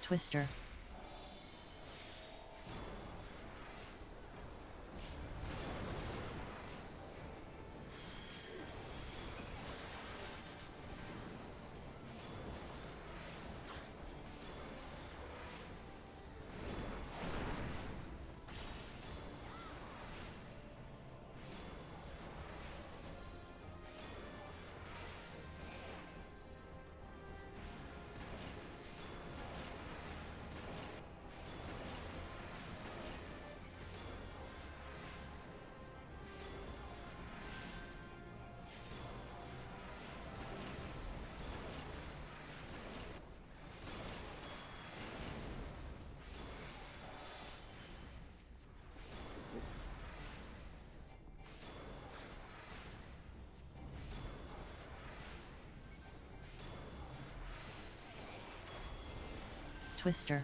Twister. Twister.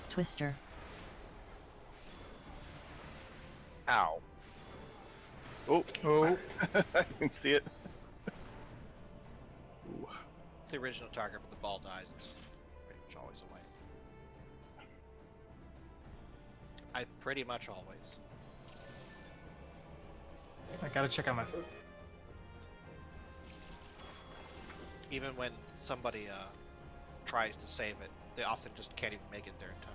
Twister. Ow. Oh. Oh. I didn't see it. Ooh. If the original target for the ball dies, it's pretty much always away. Pretty much always. I gotta check out my food. Even when somebody tries to save it, they often just can't even make it there in time.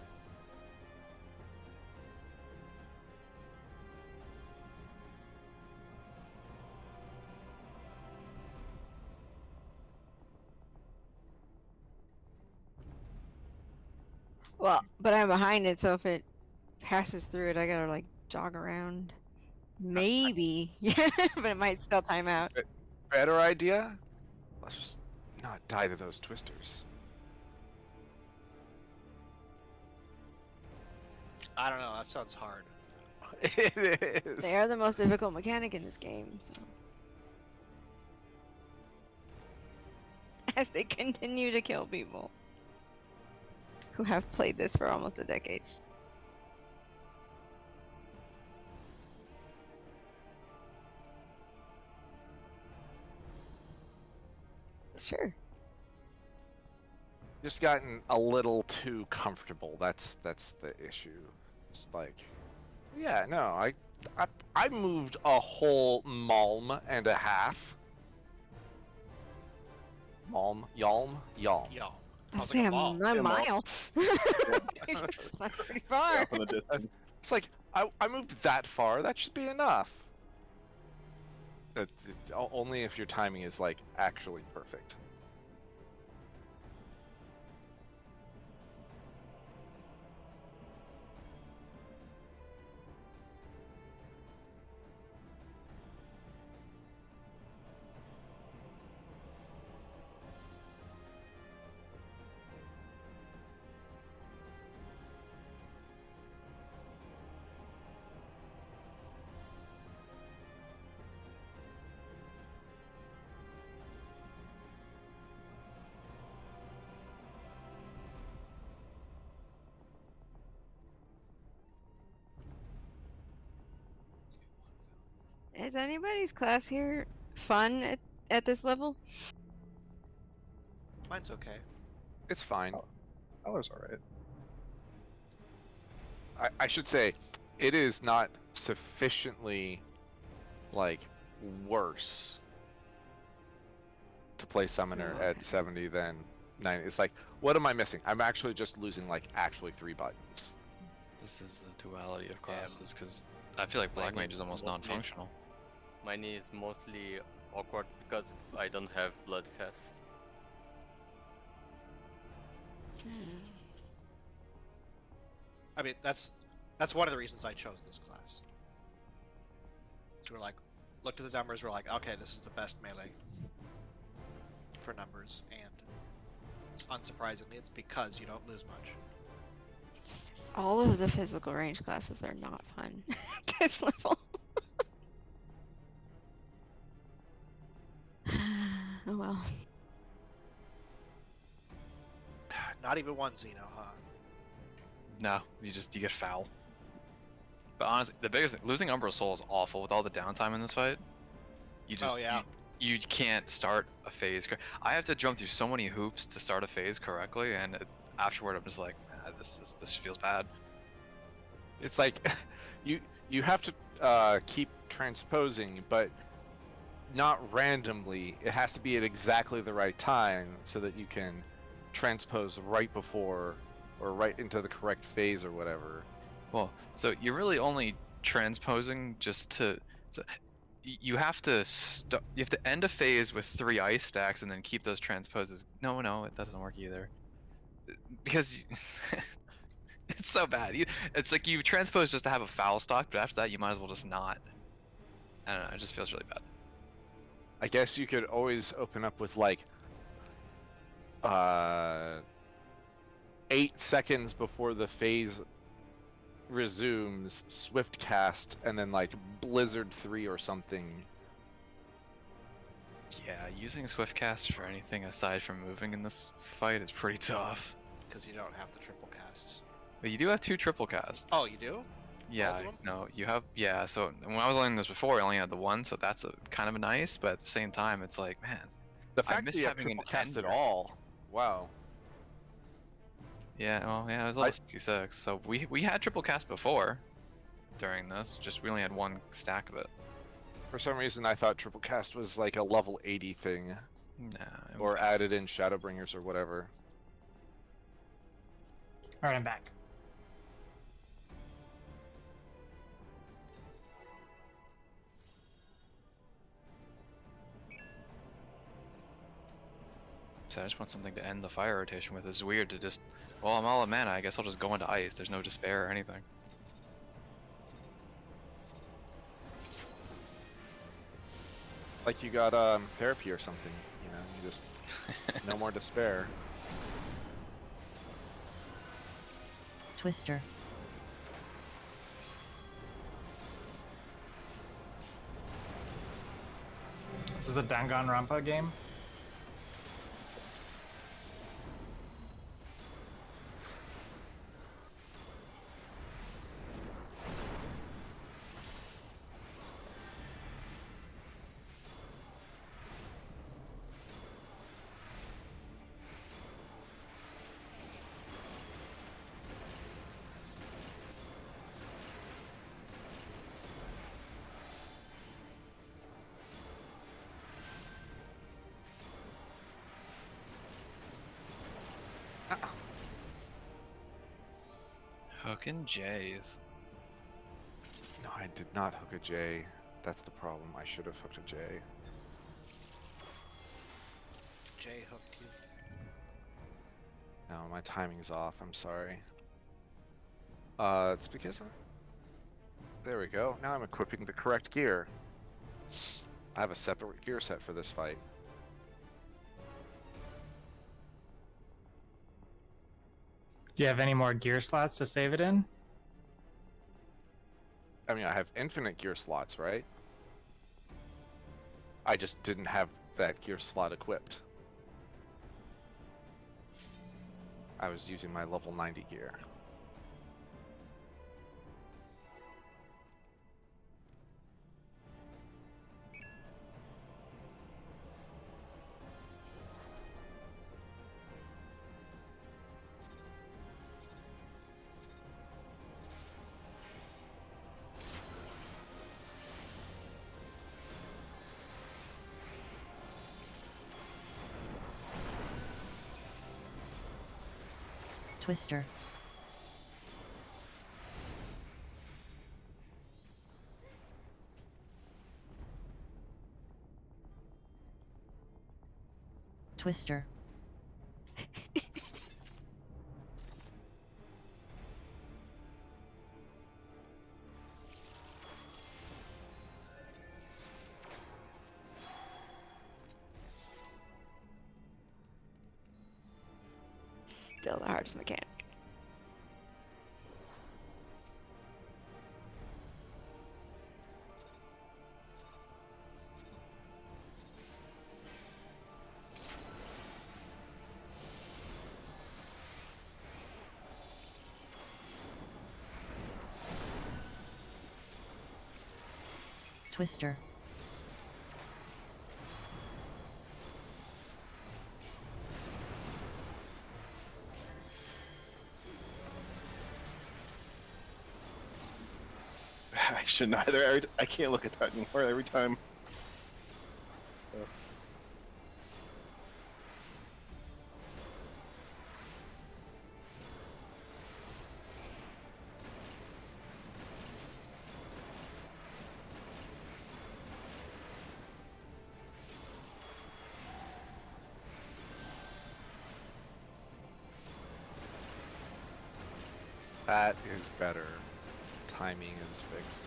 Well, but I'm behind it, so if it passes through it, I gotta like jog around. Maybe, yeah, but it might still time out. Better idea? Let's just not die to those twisters. I don't know, that sounds hard. It is. They are the most difficult mechanic in this game, so. As they continue to kill people who have played this for almost a decade. Sure. Just gotten a little too comfortable. That's the issue. It's like, yeah, no, I moved a whole malm and a half. Yalm. Yo, sounds like a ball. I'm Yeah, mile. That's pretty far. Off in the distance. It's like I moved that far. That should be enough. Only if your timing is like actually perfect. Is anybody's class here fun at this level? Mine's okay. It's fine. That was alright. I should say, it is not sufficiently, like, worse to play Summoner Oh, okay. at 70 than 90. It's like, what am I missing? I'm actually just losing, like, actually 3 buttons. This is the duality of classes, because I feel like Black Mage is almost non-functional. Mine is mostly awkward because I don't have blood cast. I mean, that's one of the reasons I chose this class. So we're like, looked at the numbers, we're like, okay, this is the best melee for numbers, and unsurprisingly, it's because you don't lose much. All of the physical range classes are not fun. This level. Oh well. Not even one Xeno, huh? No, you get foul. But honestly, the biggest thing, losing Umbra Soul is awful with all the downtime in this fight. You just Oh, yeah. you can't start a phase. I have to jump through so many hoops to start a phase correctly, and afterward I'm just like, this feels bad. It's like you have to keep transposing, but not randomly. It has to be at exactly the right time so that you can transpose right before or right into the correct phase or whatever. Well, so you're really only transposing just to. So you have to you have to end a phase with 3 ice stacks and then keep those transposes. No, that doesn't work either. Because it's so bad. It's like you transpose just to have a foul stock, but after that you might as well just not. I don't know. It just feels really bad. I guess you could always open up with like 8 seconds before the phase resumes, swift cast, and then like Blizzard 3 or something. Yeah, using Swiftcast for anything aside from moving in this fight is pretty tough. Because you don't have the triple casts. But you do have 2 triple casts. Oh, you do? Yeah, Both of them? no, you have, yeah, so when I was learning this before, I only had the 1, so that's kind of nice, but at the same time, it's like, man, The I fact miss that you have having an triple cast at ender. all. Wow. Yeah, well, yeah, it was level 66, so we had triple cast before, during this, just we only had 1 stack of it. For some reason, I thought triple cast was like a level 80 thing, Nah, or added in Shadowbringers or whatever. Alright, I'm back. so I just want something to end the fire rotation with. It's weird to just, well, I'm all of mana, I guess I'll just go into ice, there's no despair or anything. Like you got therapy or something, you know, you just no more despair. Twister. This is a Danganronpa game. Hooking J's. No, I did not hook a J. That's the problem. I should have hooked a J. Jay hooked you. No, my timing's off. I'm sorry. It's because there we go. Now I'm equipping the correct gear. I have a separate gear set for this fight. Do you have any more gear slots to save it in? I mean, I have infinite gear slots, right? I just didn't have that gear slot equipped. I was using my level 90 gear. Twister. Twister. Still the hardest mechanic. Twister. I shouldn't either. I can't look at that anymore every time. That is better. Timing is fixed.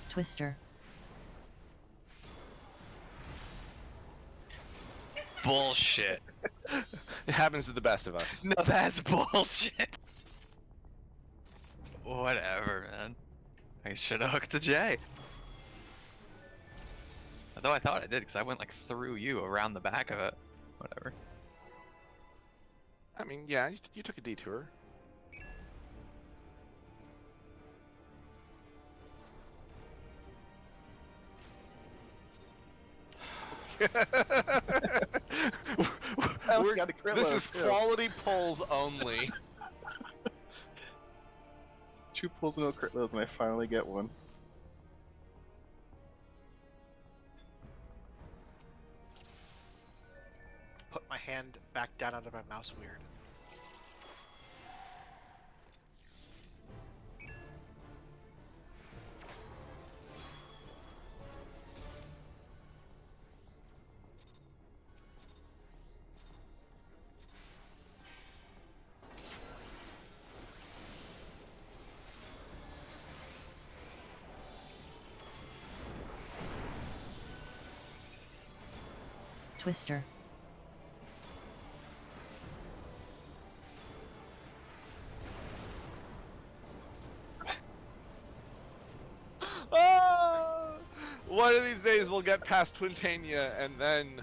Twister. Bullshit. It happens to the best of us. No, that's bullshit. Whatever, man. I should have hooked the J. Although I thought I did, because I went like through you around the back of it. Whatever. I mean, yeah, you took a detour. got a crit This load, is too. quality pulls only. 2 pulls and no crit loads, and I finally get one. Put my hand back down under my mouse weird. Twister. Ah! One of these days we'll get past Twintania, and then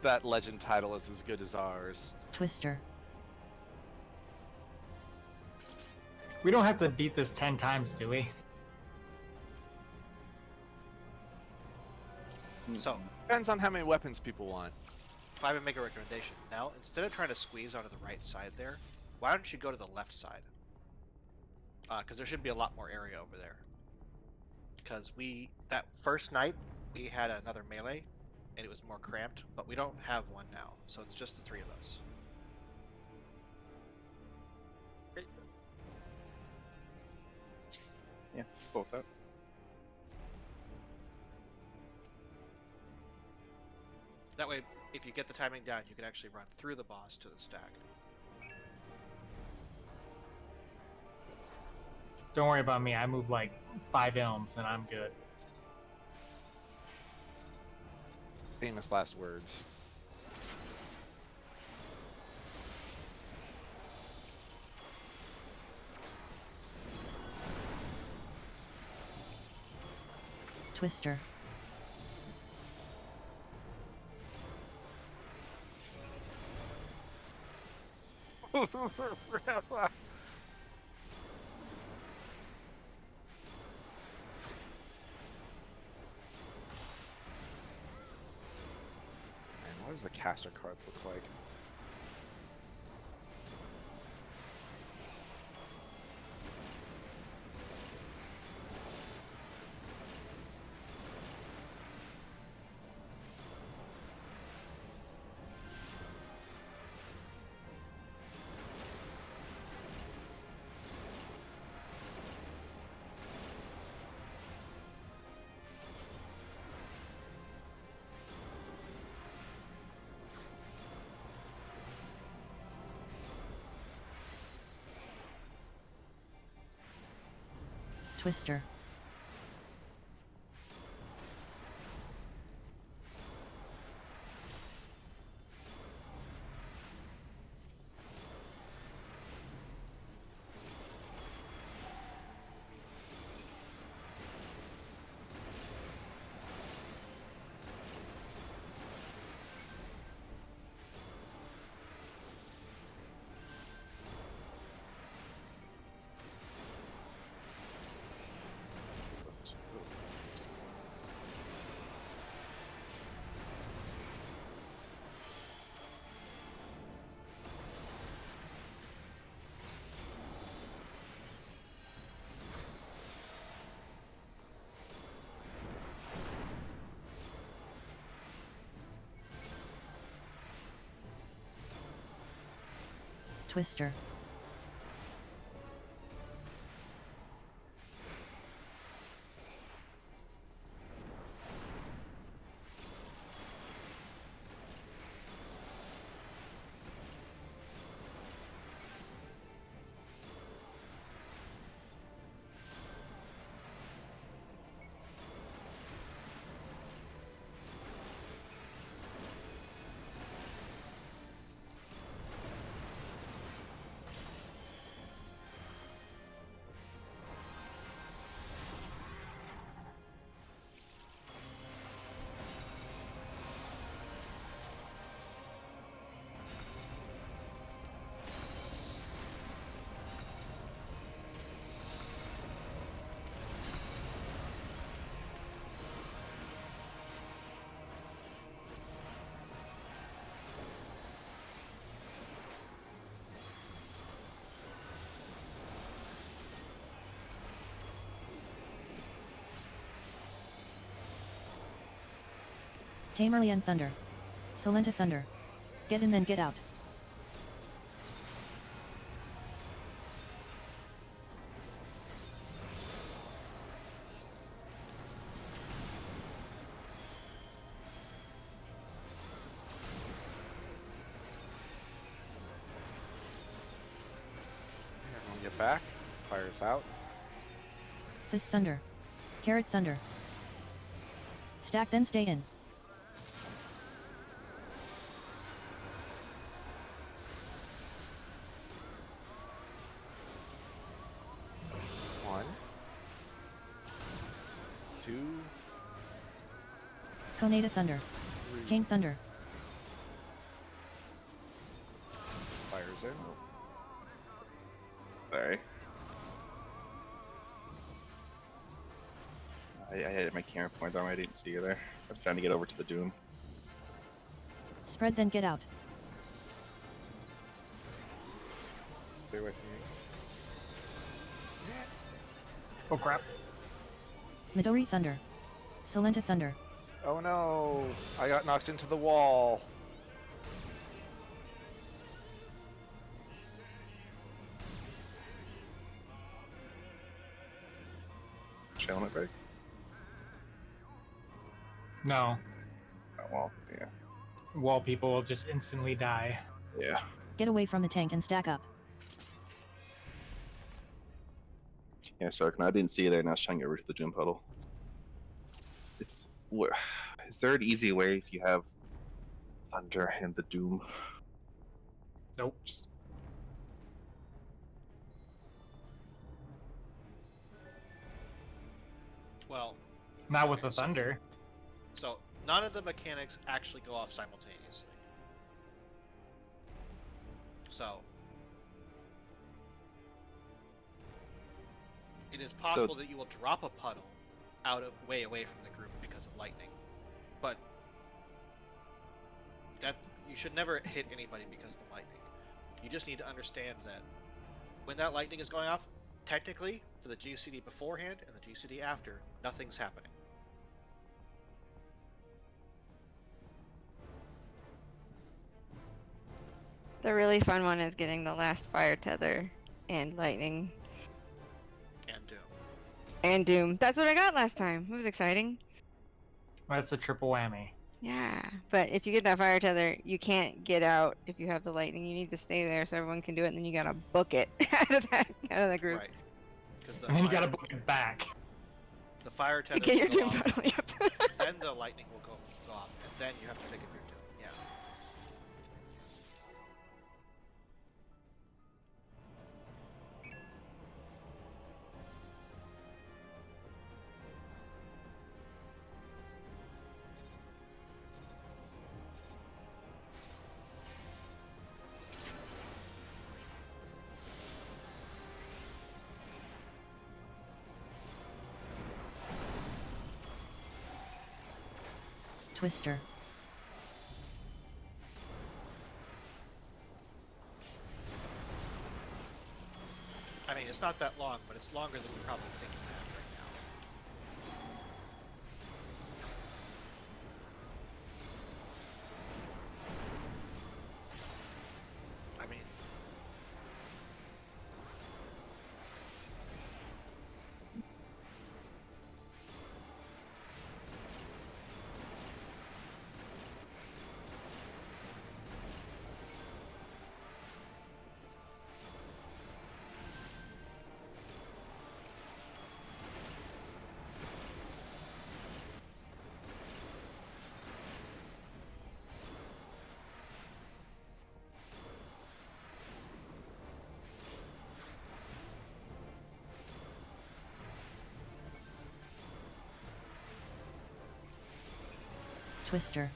that legend title is as good as ours. Twister. We don't have to beat this 10 times, do we? So, Depends on how many weapons people want. if I would make a recommendation, now, instead of trying to squeeze onto the right side there, why don't you go to the left side? Because there should be a lot more area over there. Because that first night, we had another melee, and it was more cramped, but we don't have one now, so it's just the 3 of us. Yeah, both that. That way, if you get the timing down, you can actually run through the boss to the stack. Don't worry about me. I move like 5 elms and I'm good. Famous last words. Twister. Man, what does the caster card look like? Twister. Twister. Tamerlian Thunder. Solenta Thunder. Get in then get out. And get back. Fires out. This Thunder. Carrot Thunder. Stack then stay in. One. Two. Conata Thunder. Three. King Thunder. Fires in. Sorry. I had my camera pointed on. I didn't see you there. I was trying to get over to the Doom. Spread then get out. Stay away from me. Oh crap. Midori Thunder. Solenta Thunder. Oh no! I got knocked into the wall. Chilling it, right? No. Oh, well, yeah. Wall people will just instantly die. Yeah. Get away from the tank and stack up. Yeah, sorry, I didn't see you there, and I was trying to get over to the Doom puddle. It's... Is there an easy way if you have Thunder and the Doom? Nope. Well, Not with okay, the so- thunder. So none of the mechanics actually go off simultaneously. So it is possible that you will drop a puddle out of way away from the group because of lightning, but that you should never hit anybody because of the lightning. You just need to understand that when that lightning is going off, technically for the GCD beforehand and the GCD after, nothing's happening. The really fun one is getting the last fire tether and lightning And Doom. and doom. That's what I got last time. It was exciting. That's a triple whammy. Yeah, but if you get that fire tether, you can't get out if you have the lightning. You need to stay there so everyone can do it, and then you gotta book it out of that group. Right. Because And then you gotta book it back. the fire To tethers get your will go doom off, puddle, yep. then the lightning will go off, and then you have to pick up your doom. Yeah. Twister. I mean, it's not that long, but it's longer than we probably think you have right now. I mean, Twister.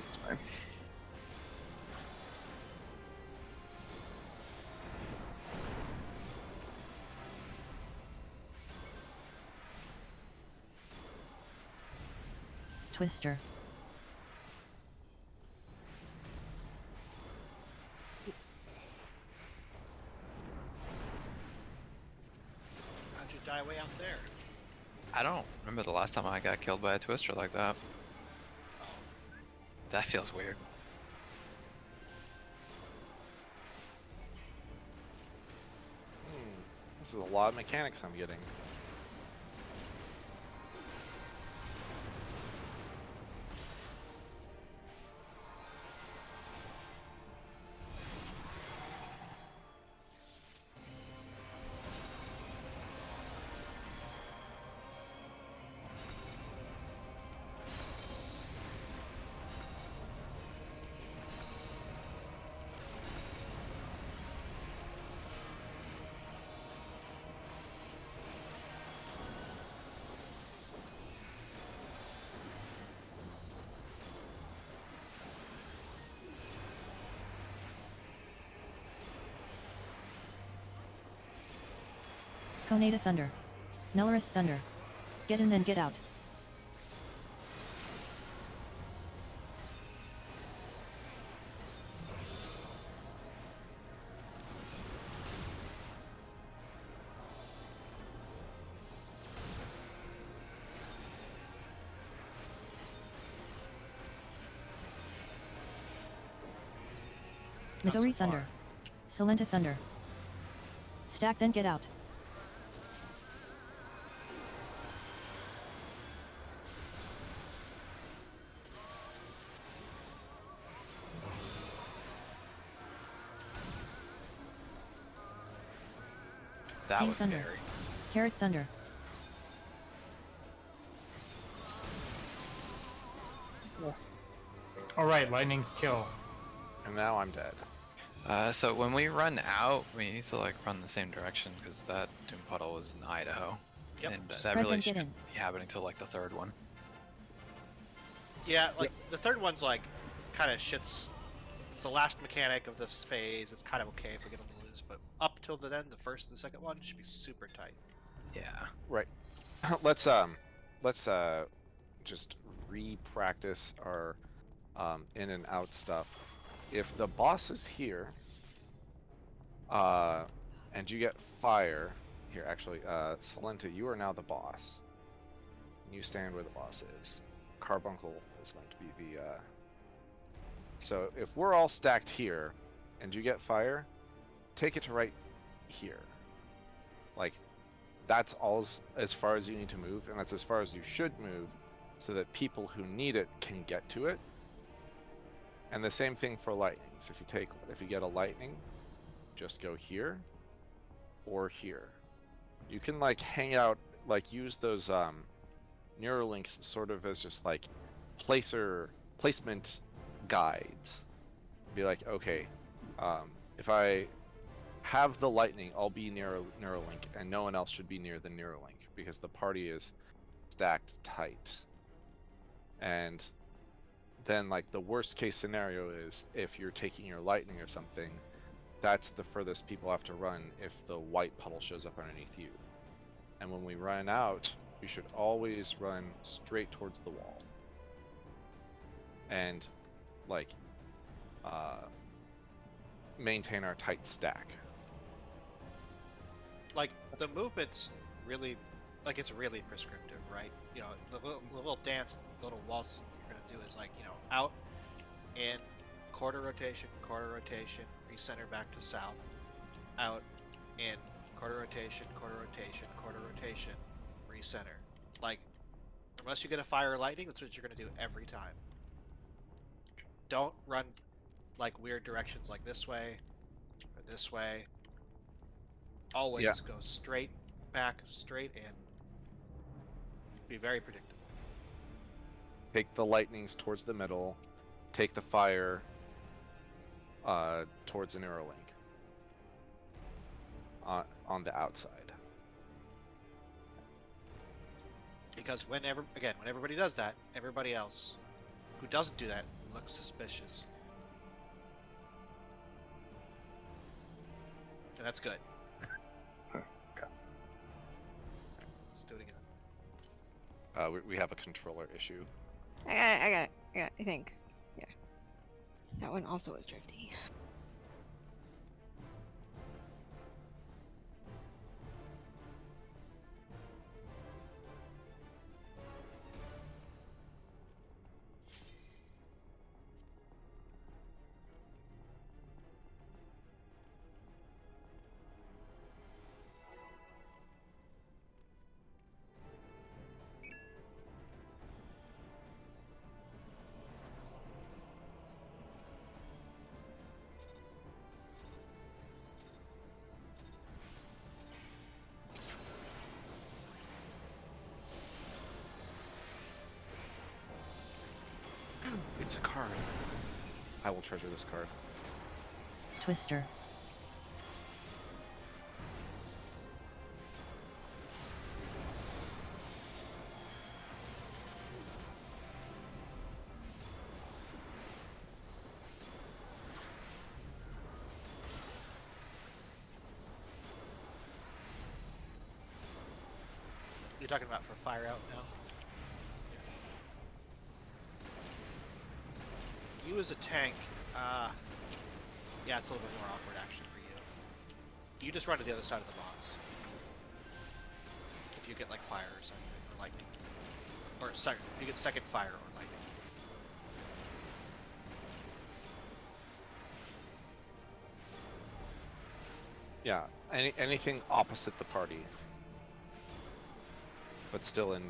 It's fine. Twister. how'd you die way out there? I don't remember the last time I got killed by a twister like that. Oh, That feels weird. This is a lot of mechanics I'm getting. Conata Thunder. Nelorus Thunder. Get in then get out. Not so Midori Thunder. far. Silenta Thunder. Stack then get out. That King was Thunder. scary. Carrot Thunder. Alright, lightning's kill. And now I'm dead. So when we run out, we need to like run the same direction because that doom puddle was in Idaho. Yep. And that Spread really then get shouldn't in. be happening till like the third one. Yeah, like the third one's like kind of shits. It's the last mechanic of this phase. It's kind of okay if we get them to lose, but up till the end, the first and the second one should be super tight. Yeah. Right. let's just re-practice our in and out stuff. If the boss is here, and you get fire, here actually, Salenta, you are now the boss. You stand where the boss is. Carbuncle is going to be the, So if we're all stacked here, and you get fire, take it to right here. Like, that's all as far as you need to move, and that's as far as you should move, so that people who need it can get to it. And the same thing for lightnings. If you get a lightning, just go here or here. You can like hang out, like use those Neuralinks sort of as just like placement guides. Be like, okay, if I have the lightning, I'll be near Neuralink, and no one else should be near the Neuralink because the party is stacked tight. And then like the worst case scenario is if you're taking your lightning or something, that's the furthest people have to run if the white puddle shows up underneath you. And when we run out, we should always run straight towards the wall. And like maintain our tight stack. Like the movement's really, like it's really prescriptive, right? You know, the little dance, little waltz you're gonna do is like, you know, out, in, quarter rotation, recenter back to south, out, in, quarter rotation, recenter. Like, unless you get a fire or lightning, that's what you're gonna do every time. Don't run like weird directions like this way or this way. Always go straight back, straight in. Be very predictable. Take the lightnings towards the middle. Take the fire towards an Neuralink on the outside. Because when everybody does that, everybody else who doesn't do that looks suspicious. And that's good. Okay. Let's do it again. We have a controller issue. I got it, I think. Yeah. That one also was drifty. It's a card. I will treasure this card. Twister. You're talking about for fire out now? You as a tank, yeah, it's a little bit more awkward actually for you. You just run to the other side of the boss. If you get like fire or something, or lightning. Or you get second fire or lightning. Yeah, anything opposite the party, but still in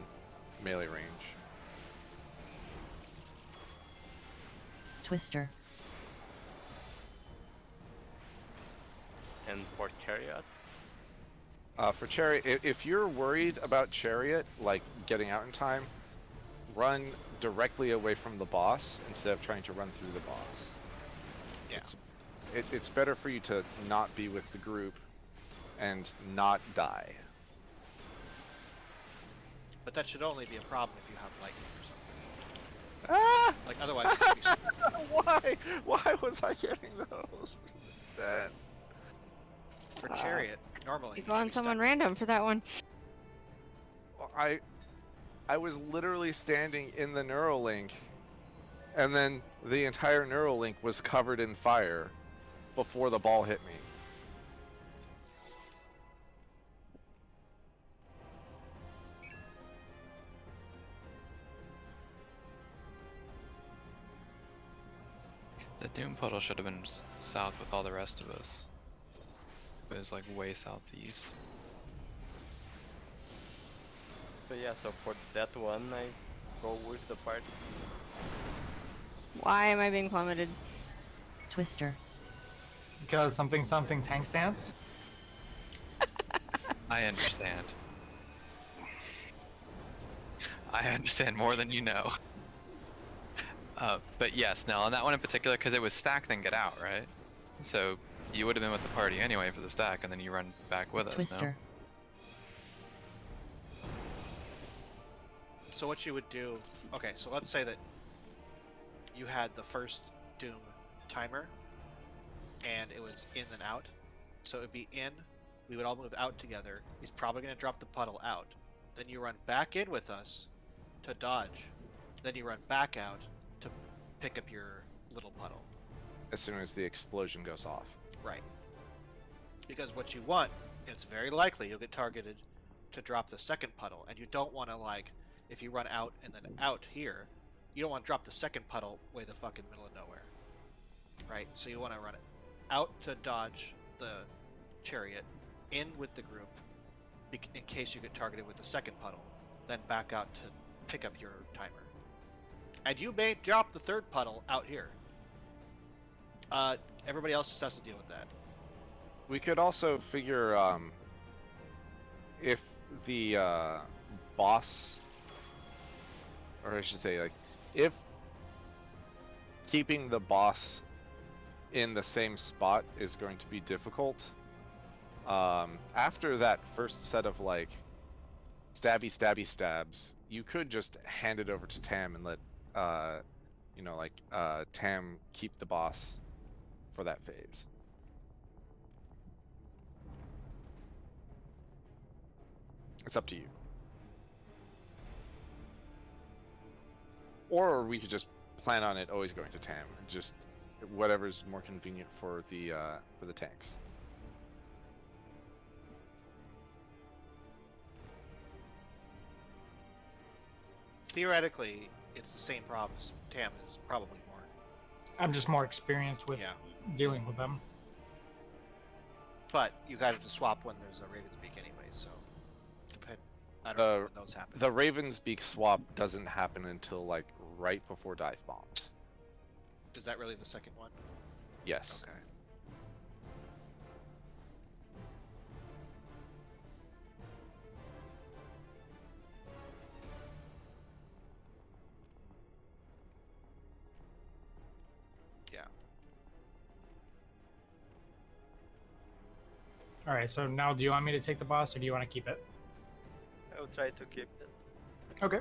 melee range. Twister. And for Chariot? For Chariot, if you're worried about Chariot, like getting out in time, run directly away from the boss instead of trying to run through the boss. Yeah. It's better for you to not be with the group and not die. But that should only be a problem if you have lightning or something. Ah! Like otherwise it should be Why? Why was I getting those? That. for Chariot, normally. You you go should on be someone stuck. random for that one. I was literally standing in the Neuralink, and then the entire Neuralink was covered in fire before the ball hit me. The Doom Puddle should have been south with all the rest of us. It was like way southeast. But yeah, so for that one, I go with the party. Why am I being plummeted? Twister. Because something tank stance. I understand. I understand more than you know. But yes, now on that one in particular, because it was stack then get out, right? So you would have been with the party anyway for the stack, and then you run back with us. No? Twister. So what you would do? Okay, so let's say that you had the first Doom timer, and it was in and out. So it would be in. We would all move out together. He's probably going to drop the puddle out. Then you run back in with us to dodge. Then you run back out to pick up your little puddle. As soon as the explosion goes off. Right. Because what you want, and it's very likely you'll get targeted to drop the second puddle, and you don't want to, like, if you run out and then out here, you don't want to drop the second puddle way the fucking middle of nowhere. Right? So you want to run out to dodge the chariot, in with the group, in case you get targeted with the second puddle, then back out to pick up your timer. And you may drop the third puddle out here. Everybody else just has to deal with that. We could also figure if the boss, or I should say, like, if keeping the boss in the same spot is going to be difficult, after that first set of like stabby stabs, you could just hand it over to Tam and let Tam keep the boss for that phase. It's up to you. Or we could just plan on it always going to Tam, just whatever's more convenient for the tanks. Theoretically, it's the same problems. Tam is probably more. I'm just more experienced with Yeah. dealing with them. But you guys have to swap when there's a Raven's Beak anyway, so I don't know when those happen. The Raven's Beak swap doesn't happen until like right before dive bombs. Is that really the second one? Yes. Okay. Yeah. All right. So now, do you want me to take the boss, or do you want to keep it? I'll try to keep it. Okay.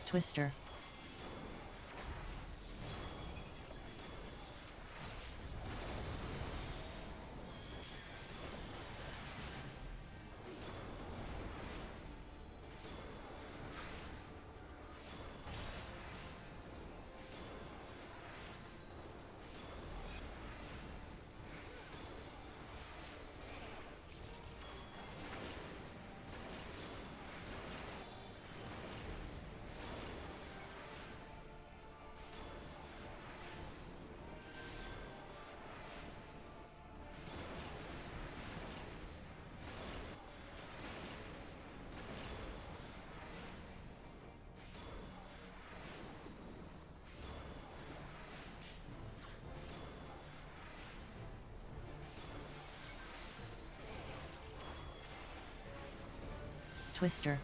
Twister. Twister.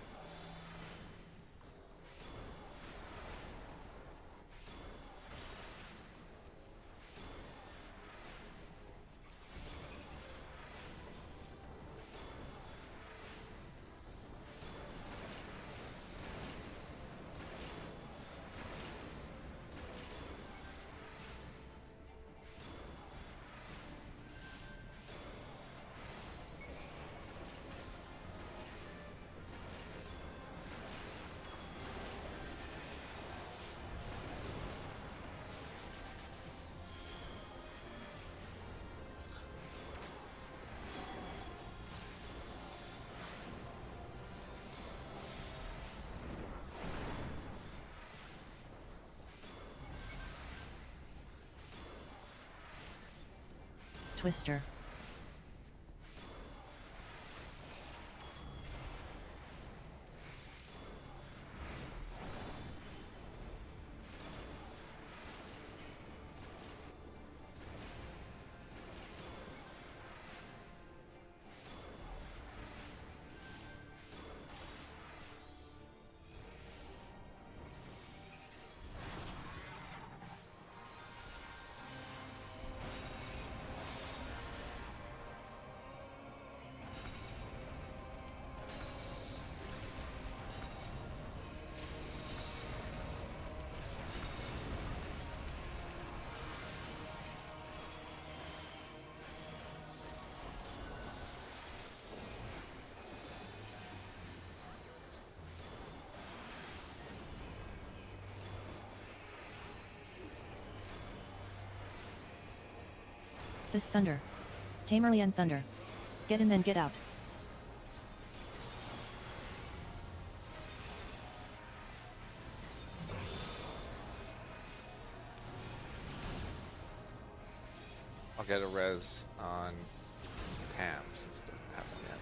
Twister. This thunder. Tamerlian thunder. Get in then get out. I'll get a res on Pam since it doesn't happen yet.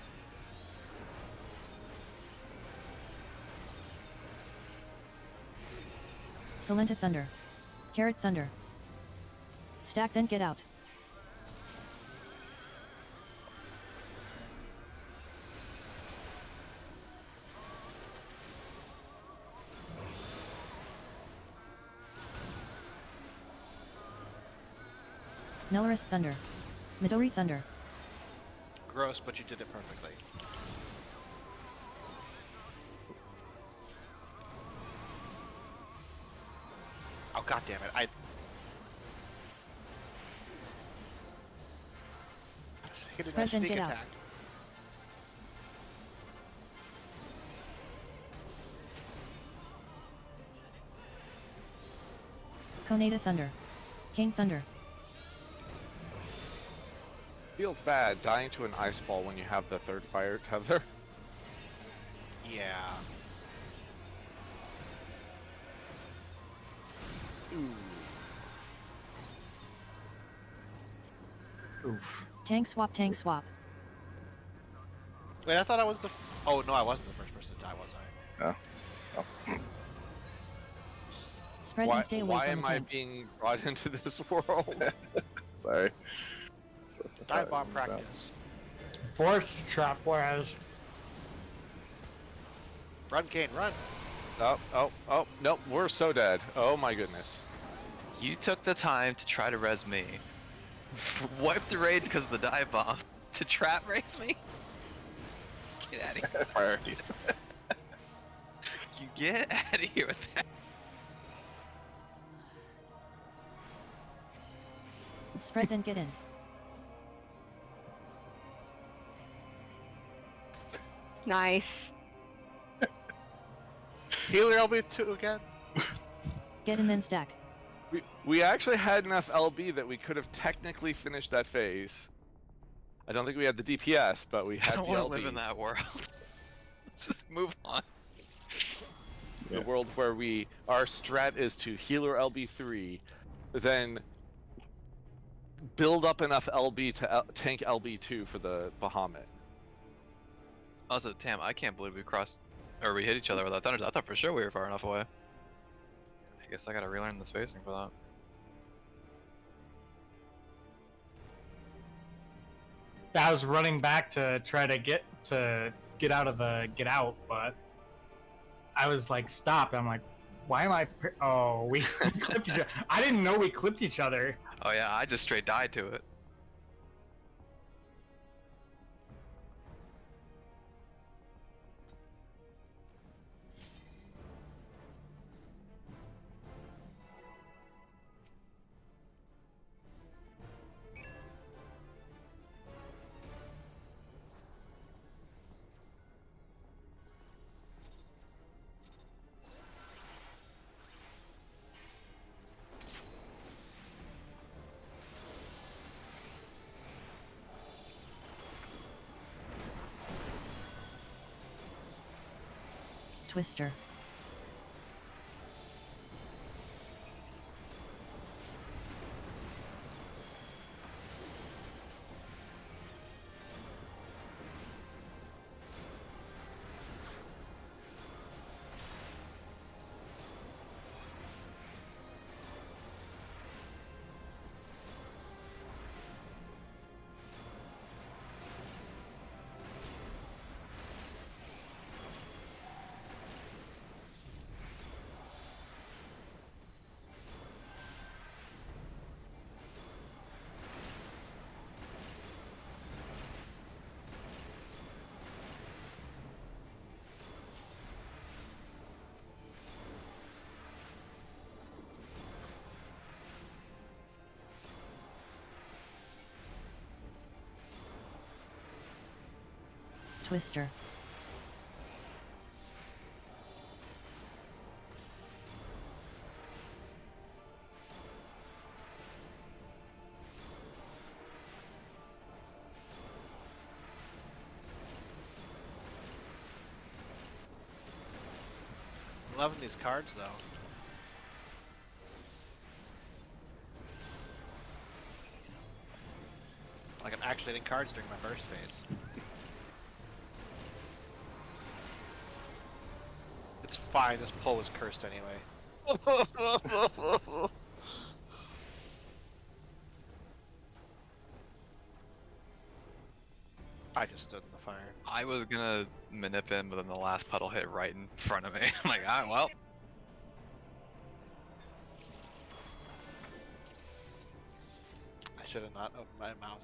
Salenta thunder. Carrot thunder. Stack then get out. Nelaris thunder. Midori thunder. Gross, but you did it perfectly. Oh god damn it! I just hit Spread that then sneak get out. attack. Koneda thunder. King thunder. Feel bad dying to an ice ball when you have the third fire tether. Yeah. Oof. Tank swap tank swap. Wait, I thought I was the. Oh no, I wasn't the first person to die, was I? Oh. Spread Why, and stay away why from am the I tank. being brought into this world? Sorry. Dive bomb practice. Force trap, whereas. Run, Kane, run! Oh, nope, we're so dead. Oh my goodness. You took the time to try to res me. Wipe the raid because of the dive bomb. To trap raise me? Get out of here. Priorities. You get out of here with that. Spread then get in. Nice. Healer LB2 again? Get in then stack. We actually had enough LB that we could have technically finished that phase. I don't think we had the DPS, but we I had don't the want LB. to live in that world. Let's just move on. The world where our strat is to healer LB3, then build up enough LB to tank LB2 for the Bahamut. Also, Tam, I can't believe we crossed, or we hit each other without thunders. I thought for sure we were far enough away. I guess I gotta relearn the spacing for that. I was running back to try to get to get out, but I was like, stop. I'm like, why am I? Oh, we clipped each other. I didn't know we clipped each other. Oh yeah, I just straight died to it. Twister. Twister. Loving these cards though. Like I'm actually hitting cards during my burst phase. It's fine, this pull was cursed anyway. I just stood in the fire. I was gonna manip him, but then the last puddle hit right in front of me. I'm like, ah, well. I should have not opened my mouth.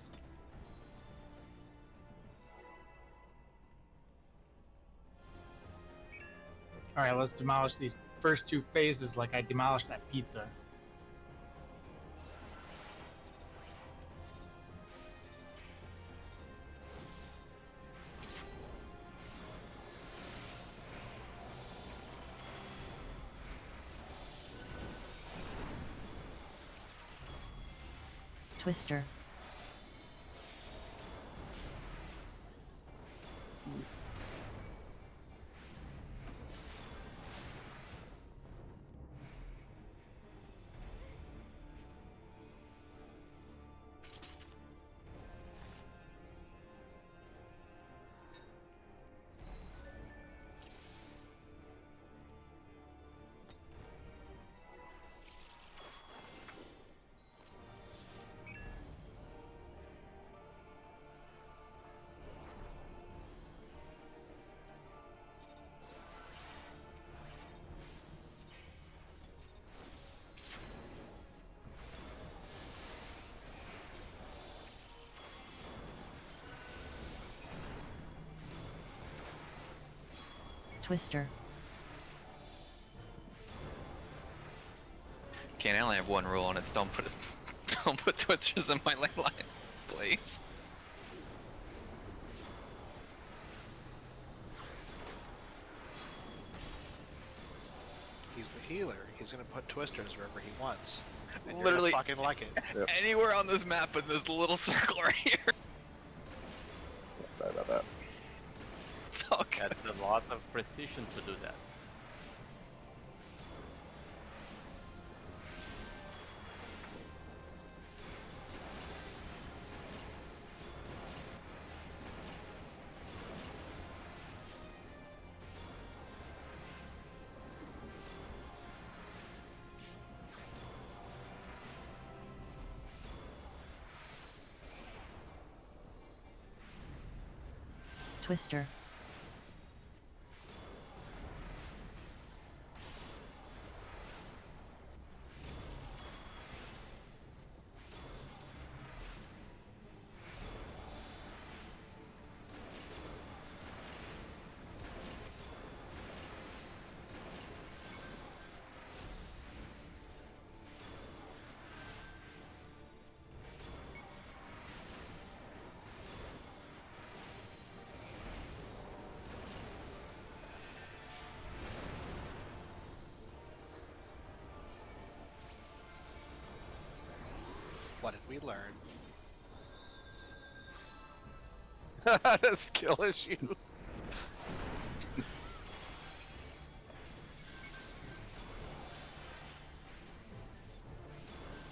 All right, let's demolish these first two phases like I demolished that pizza. Twister. Twister. Can't, I only have one rule, and it's don't put don't put twisters in my lane line, please. He's the healer. He's gonna put twisters wherever he wants. And Literally you're gonna fucking like it. Yep. Anywhere on this map in this little circle right here. Sorry about that. It's all good. That's a lot of precision to do that. Twister. What did we learn? Skill issue.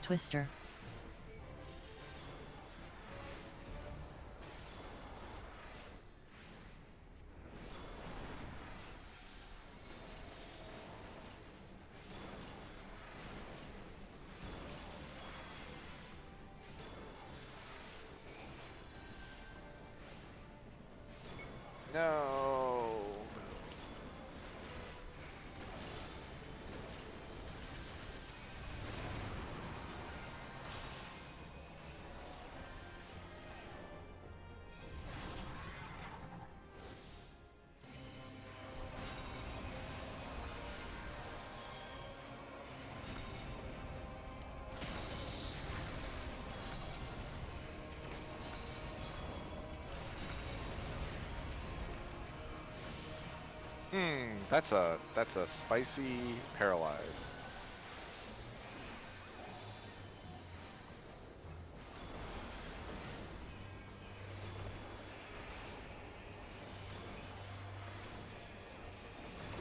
Twister. No. That's a spicy paralyze.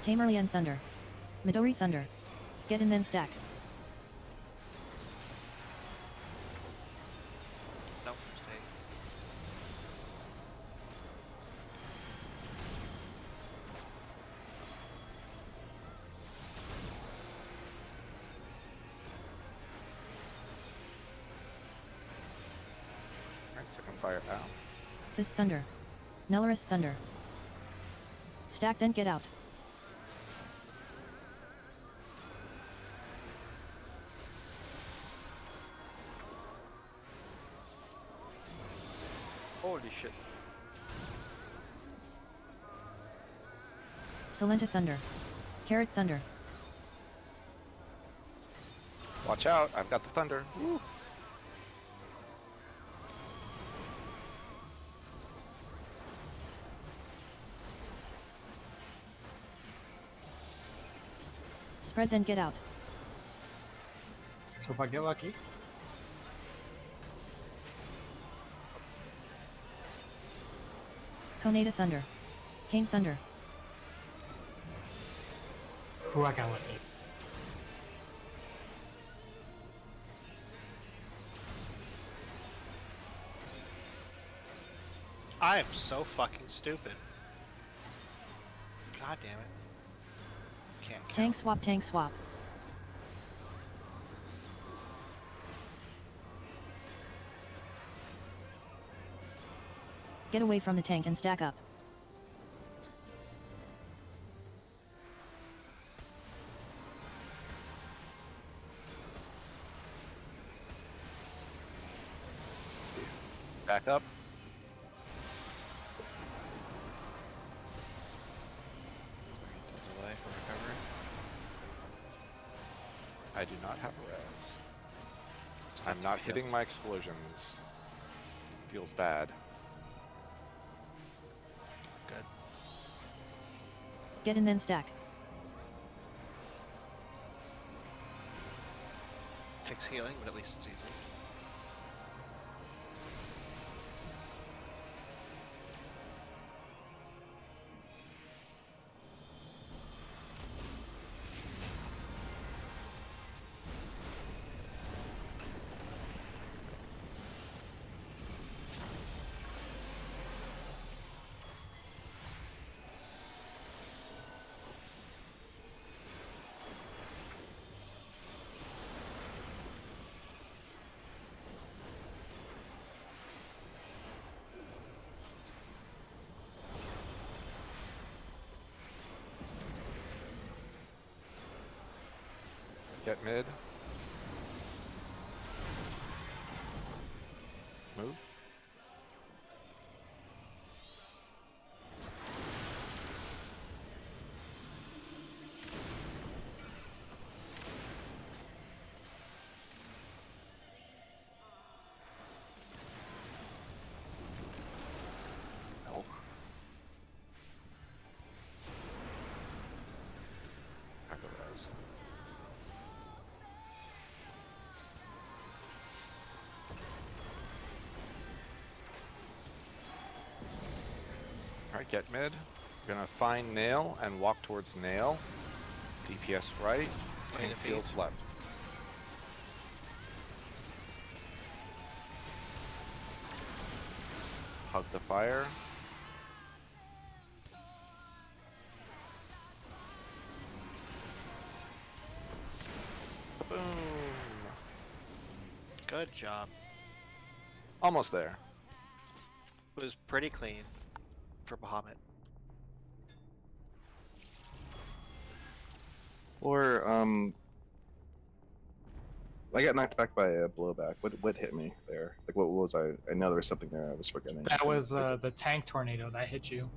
Tamerlian Thunder. Midori Thunder. Get in then stack. Nope, stay. Alright, second fire out. This Thunder. Nelorus Thunder. Stack then get out. Holy shit. Salenta Thunder. Carrot Thunder. Watch out, I've got the thunder. Woo. Spread then get out. So if I get lucky. Coneda Thunder. King Thunder. Ooh, I got lucky. I am so fucking stupid. God damn it. Can't count. Tank swap, tank swap. Get away from the tank and stack up. Back up. Delay for recovery. I do not have a res. I'm not hitting my explosions. Feels bad. Good. Get in then stack. Takes healing, but at least it's easy. Get mid. Move. No. Back over those. Alright, get mid. We're gonna find nail and walk towards nail. DPS right. Play Tank the heals feed. left. Hug the fire. Boom. Good job. Almost there. It was pretty clean for Bahamut. Or I got knocked back by a blowback. What hit me there? Like what was I know there was something there I was forgetting. That was the tank tornado that hit you.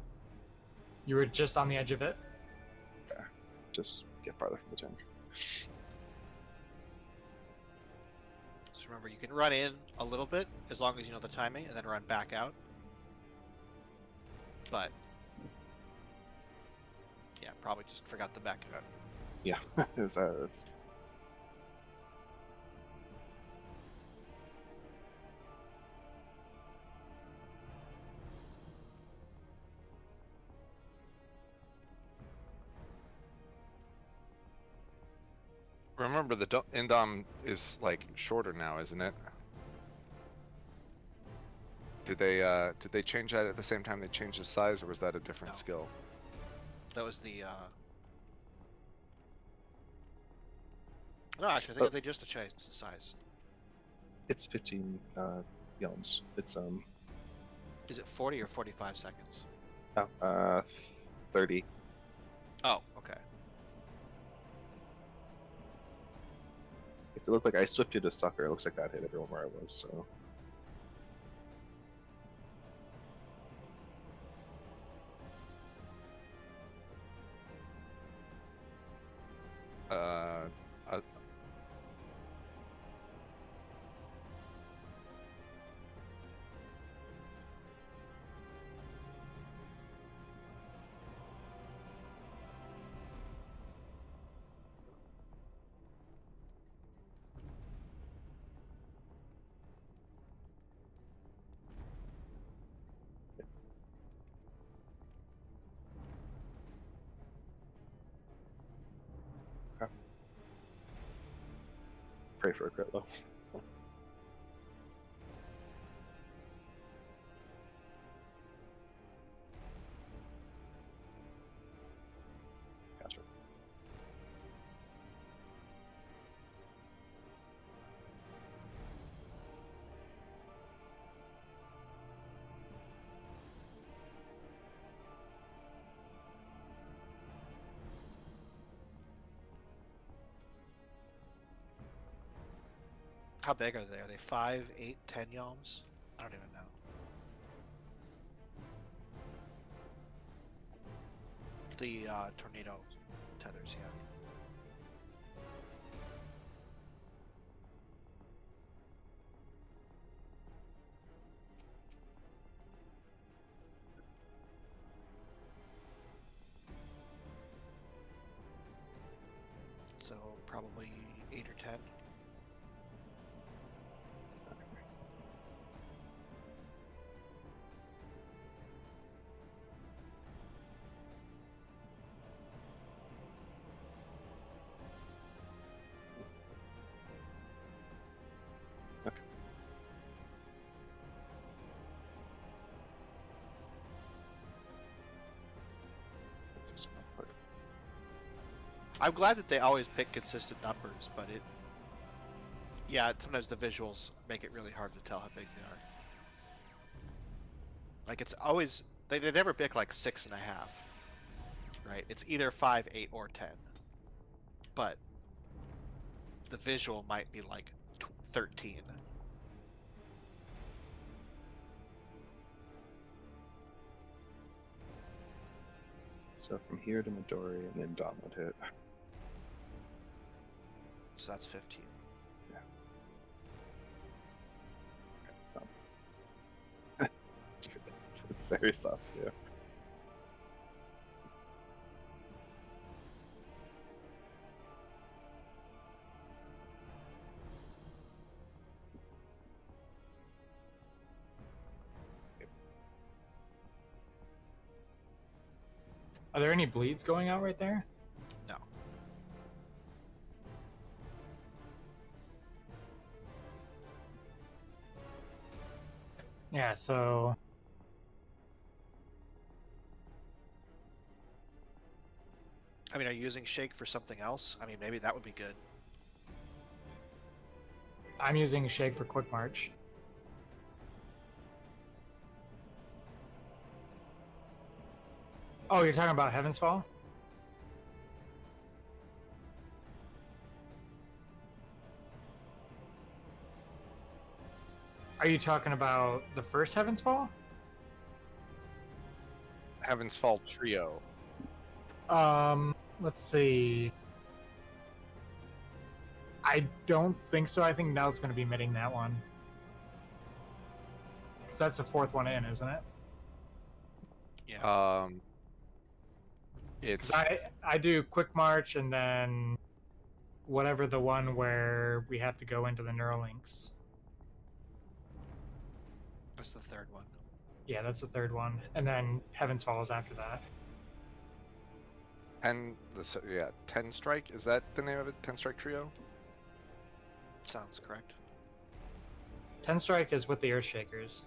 You were just on the edge of it. Just get farther from the tank. So remember, you can run in a little bit as long as you know the timing, and then run back out. But yeah, probably just forgot the back out. Yeah, it's Remember the Indom is like shorter now, isn't it? Did they change that at the same time they changed the size, or was that a different No. skill? That was the. No, actually, I think they just changed the size. it's 15 yelms. It's Is it 40 or 45 seconds? 30. Oh, okay. It looked like I swifted a sucker. It looks like that hit everyone where I was. So Uh, pray for a crit though. Gotcha. How big are they? Are they 5, 8, 10 yalms? I don't even know. The tornado tethers, yeah. So probably 8 or 10. Let's do some quick. I'm glad that they always pick consistent numbers, but it. Yeah, sometimes the visuals make it really hard to tell how big they are. Like it's always they never pick like 6.5, right? It's either 5, 8, or 10. But the visual might be like 13. So from here to Midori and then Dom would hit. So that's 15. So. It's very soft too. Are there any bleeds going out right there? No. Yeah, so I mean, are you using shake for something else? I mean, maybe that would be good. I'm using shake for quick march. Oh, you're talking about Heaven's Fall? Are you talking about the first Heaven's Fall? Heaven's Fall Trio. Let's see. I don't think so. I think Nell's going to be mitting that one. Because that's the fourth one in, isn't it? Yeah. It's Because I do quick march and then whatever the one where we have to go into the Neuralinks. That's the third one. Yeah, that's the third one. And then Heaven's Fall is after that. 10 strike. Is that the name of it? 10 strike trio. Sounds correct. 10 strike is with the Earthshakers.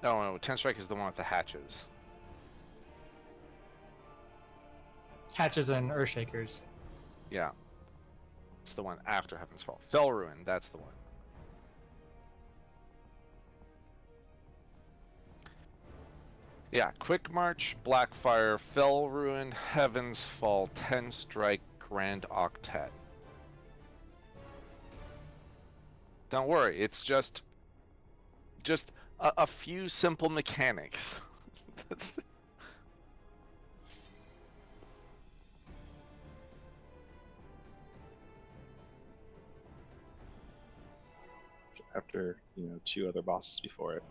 No, 10 strike is the one with the hatches. Hatches and Earthshakers. Yeah, it's the one after Heaven's Fall. Fell Ruin. That's the one. Yeah, Quick March, Blackfire, Fell Ruin, Heaven's Fall, 10 Strike, Grand Octet. Don't worry, it's just a few simple mechanics. After, 2 other bosses before it.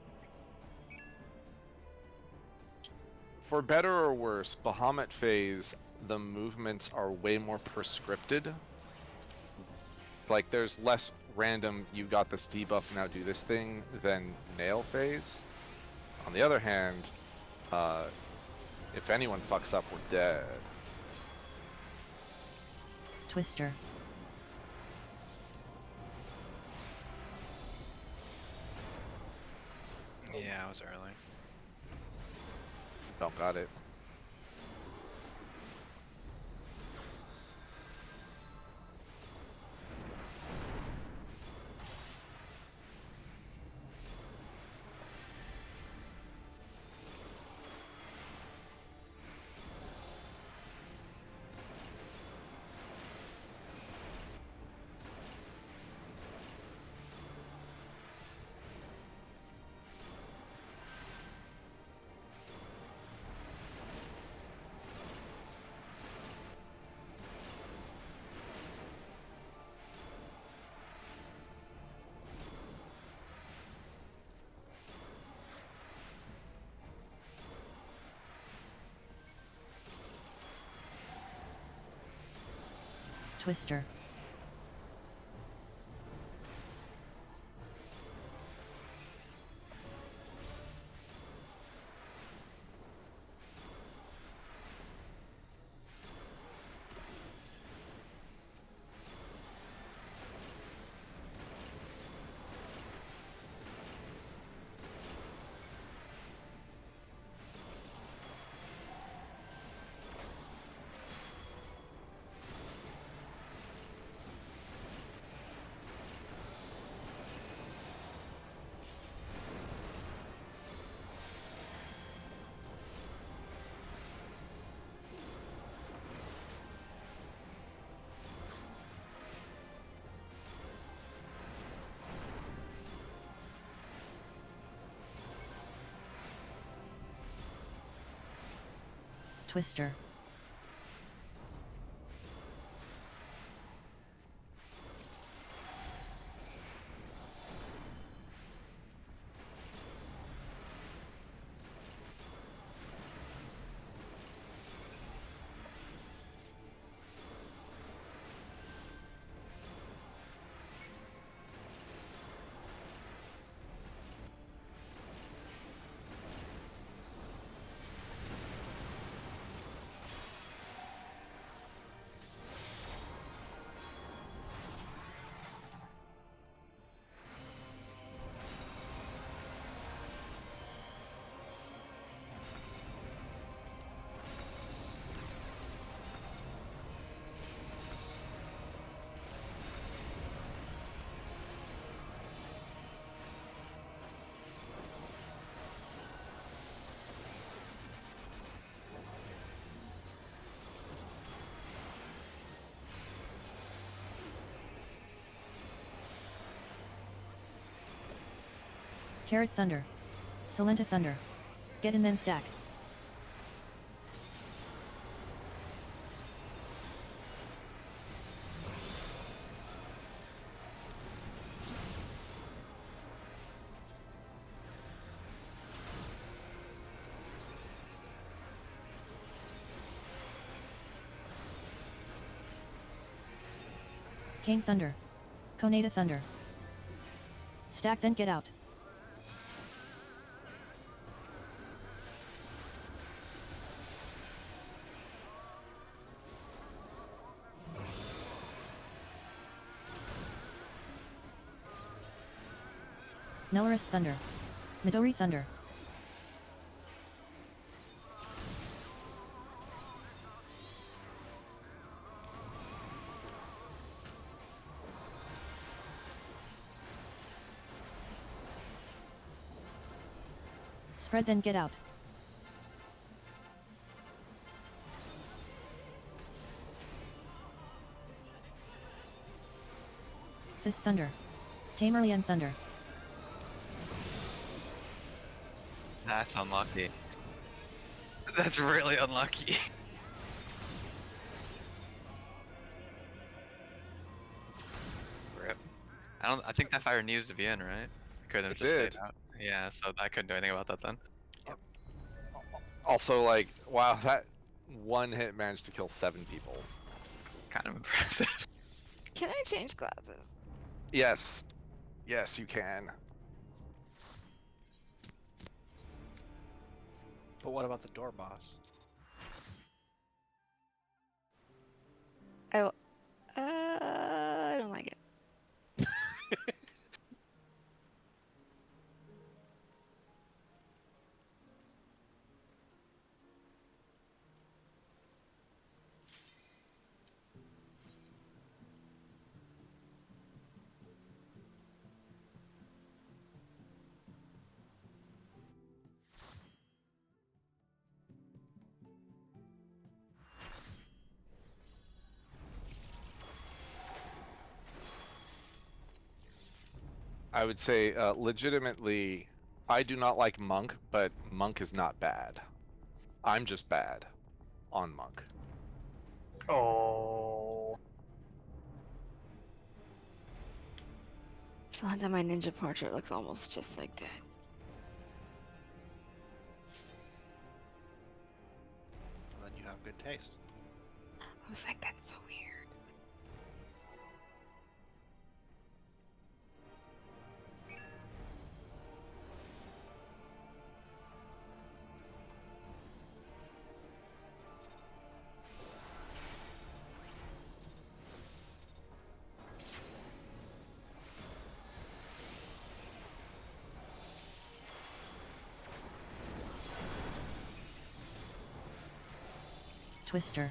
For better or worse, Bahamut phase, the movements are way more prescripted. Like, there's less random, you got this debuff, now do this thing, than Nail phase. On the other hand, if anyone fucks up, we're dead. Twister. Yeah, I was early. Don't got it. Twister. Twister. Carrot Thunder. Salenta Thunder. Get in then stack. Cane Thunder. Conata Thunder. Stack then get out. Nelorus Thunder. Midori Thunder. Spread then get out. This Thunder. Tamerlian Thunder. That's unlucky. That's really unlucky. Rip. I think that fire needed to be in, right? I couldn't have It just did. stayed out. Yeah, so I couldn't do anything about that then. Also, like, wow, that one hit managed to kill 7 people. Kind of impressive. Can I change classes? Yes. Yes, you can. But what about the door boss? I don't like it. I would say, legitimately, I do not like Monk, but Monk is not bad. I'm just bad on Monk. Oh. So that my ninja portrait looks almost just like that. Well, then you have good taste. I was like, that's so weird. Twister.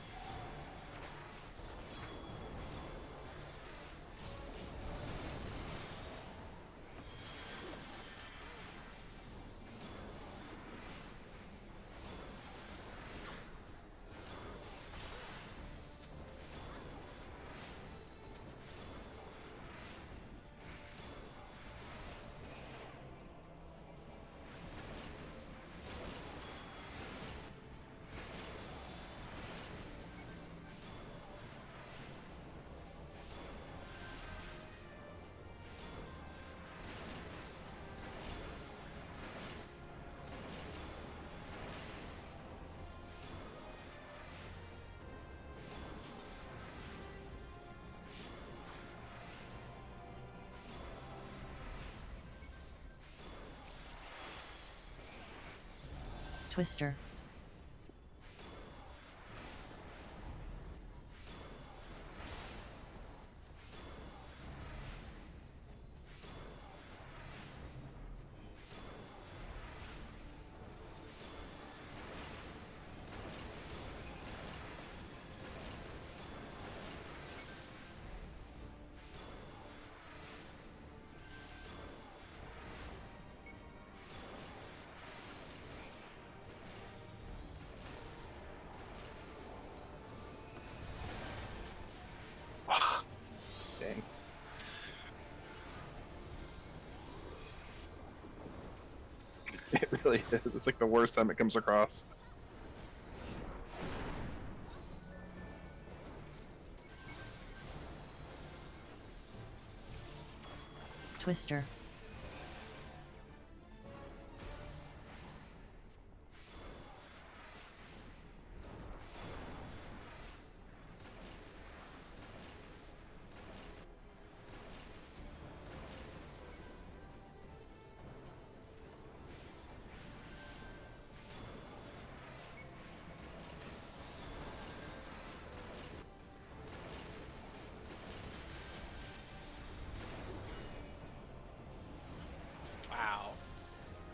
Twister. really is. It's like the worst time it comes across. Twister. Wow.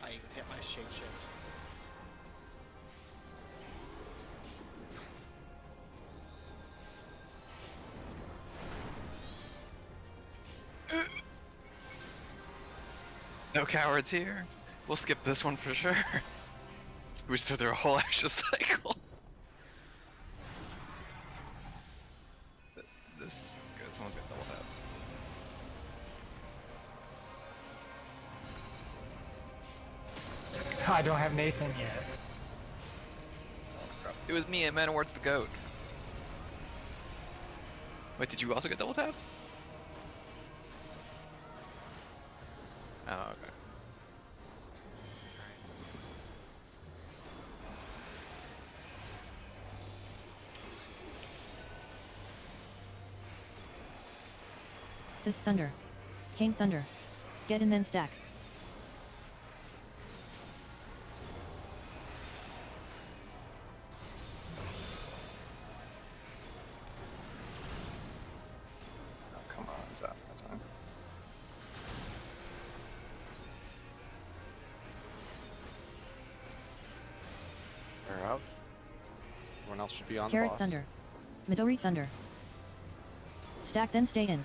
I even hit my shade shift. No cowards here. We'll skip this one for sure. We just went through a whole extra cycle. This is good. Someone's got double taps. I don't have Nason yet. It was me and Manoward's the goat. Wait, did you also get double tapped? Oh, okay. This thunder. Came thunder. Get in then stack. Oh, come on, is that my time? They're out. Everyone else should be on the Carrot boss. thunder. Midori thunder. Stack then stay in.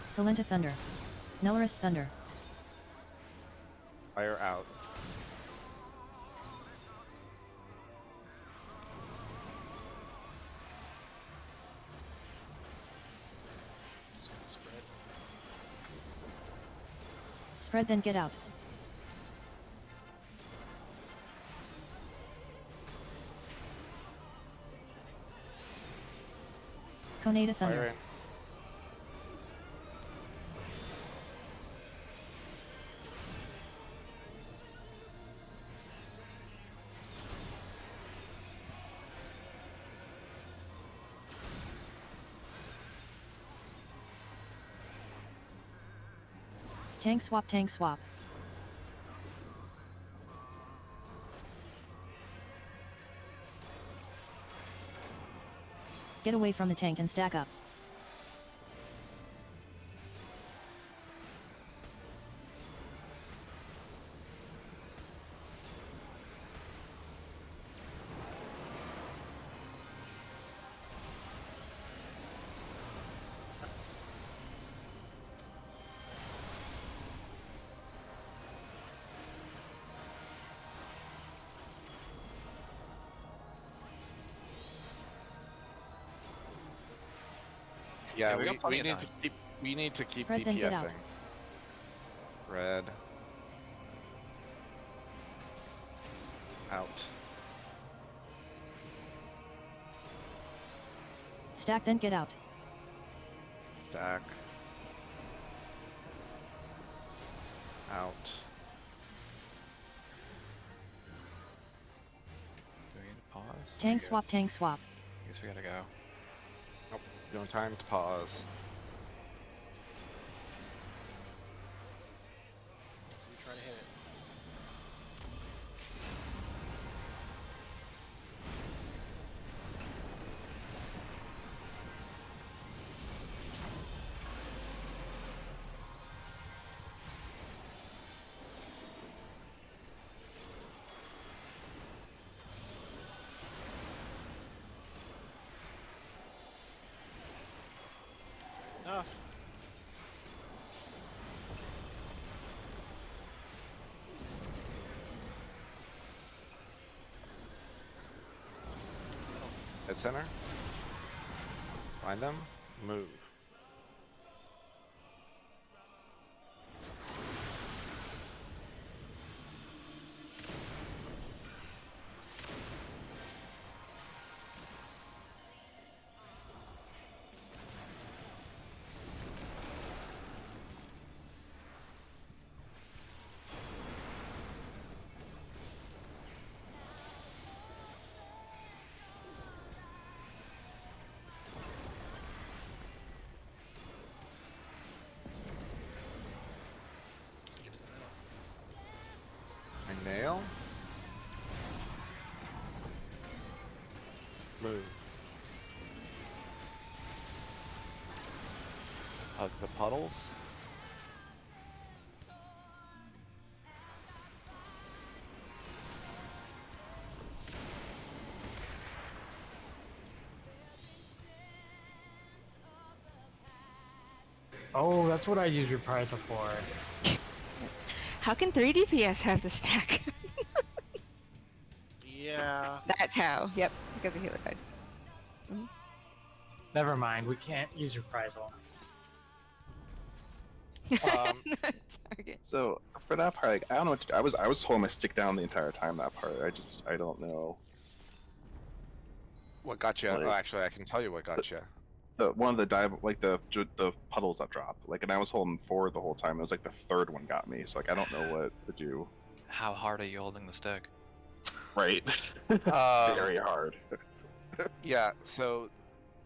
Salenta thunder. Nelaris thunder. Fire out. Just gonna spread. Spread then get out. Coneda thunder. Fire in. Tank swap, tank swap. Get away from the tank and stack up. Yeah, we got plenty of time. we need to keep Spread then get out. DPSing. Red. Out. Stack then get out. Stack. Out. Do we need to pause? Tank We good? swap, tank swap. I guess we gotta go. Nope. No time to pause. So we try to hit it. dead center. Find them. Move. I nail. Move. Hug the puddles. Oh, that's what I use Reprisal for. How can 3 DPS have the stack? Yeah. That's how. Yep, because the healer died. Never mind, we can't use Reprisal. Target. So for that part, like, I don't know what to do. I was holding my stick down the entire time. That part, I don't know. What got you? Like- Oh, actually, I can tell you what got you. The one of the dive, like the puddles that drop, like, and I was holding forward the whole time. It was like the third one got me, so like I don't know what to do. How hard are you holding the stick? Right, very hard. Yeah, so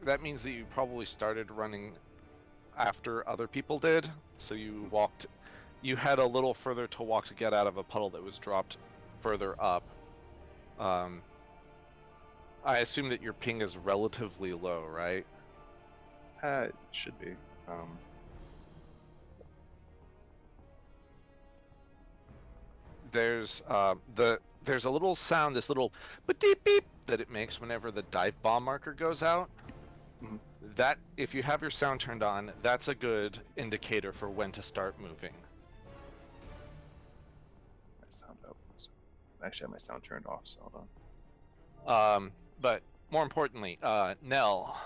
that means that you probably started running after other people did. So you had a little further to walk to get out of a puddle that was dropped further up. I assume that your ping is relatively low, right? It should be. There's there's a little sound, this little beep beep that it makes whenever the dive bomb marker goes out. Mhm. That, if you have your sound turned on, that's a good indicator for when to start moving. My sound up. So, I actually have my sound turned off, so hold on. But more importantly, Nell,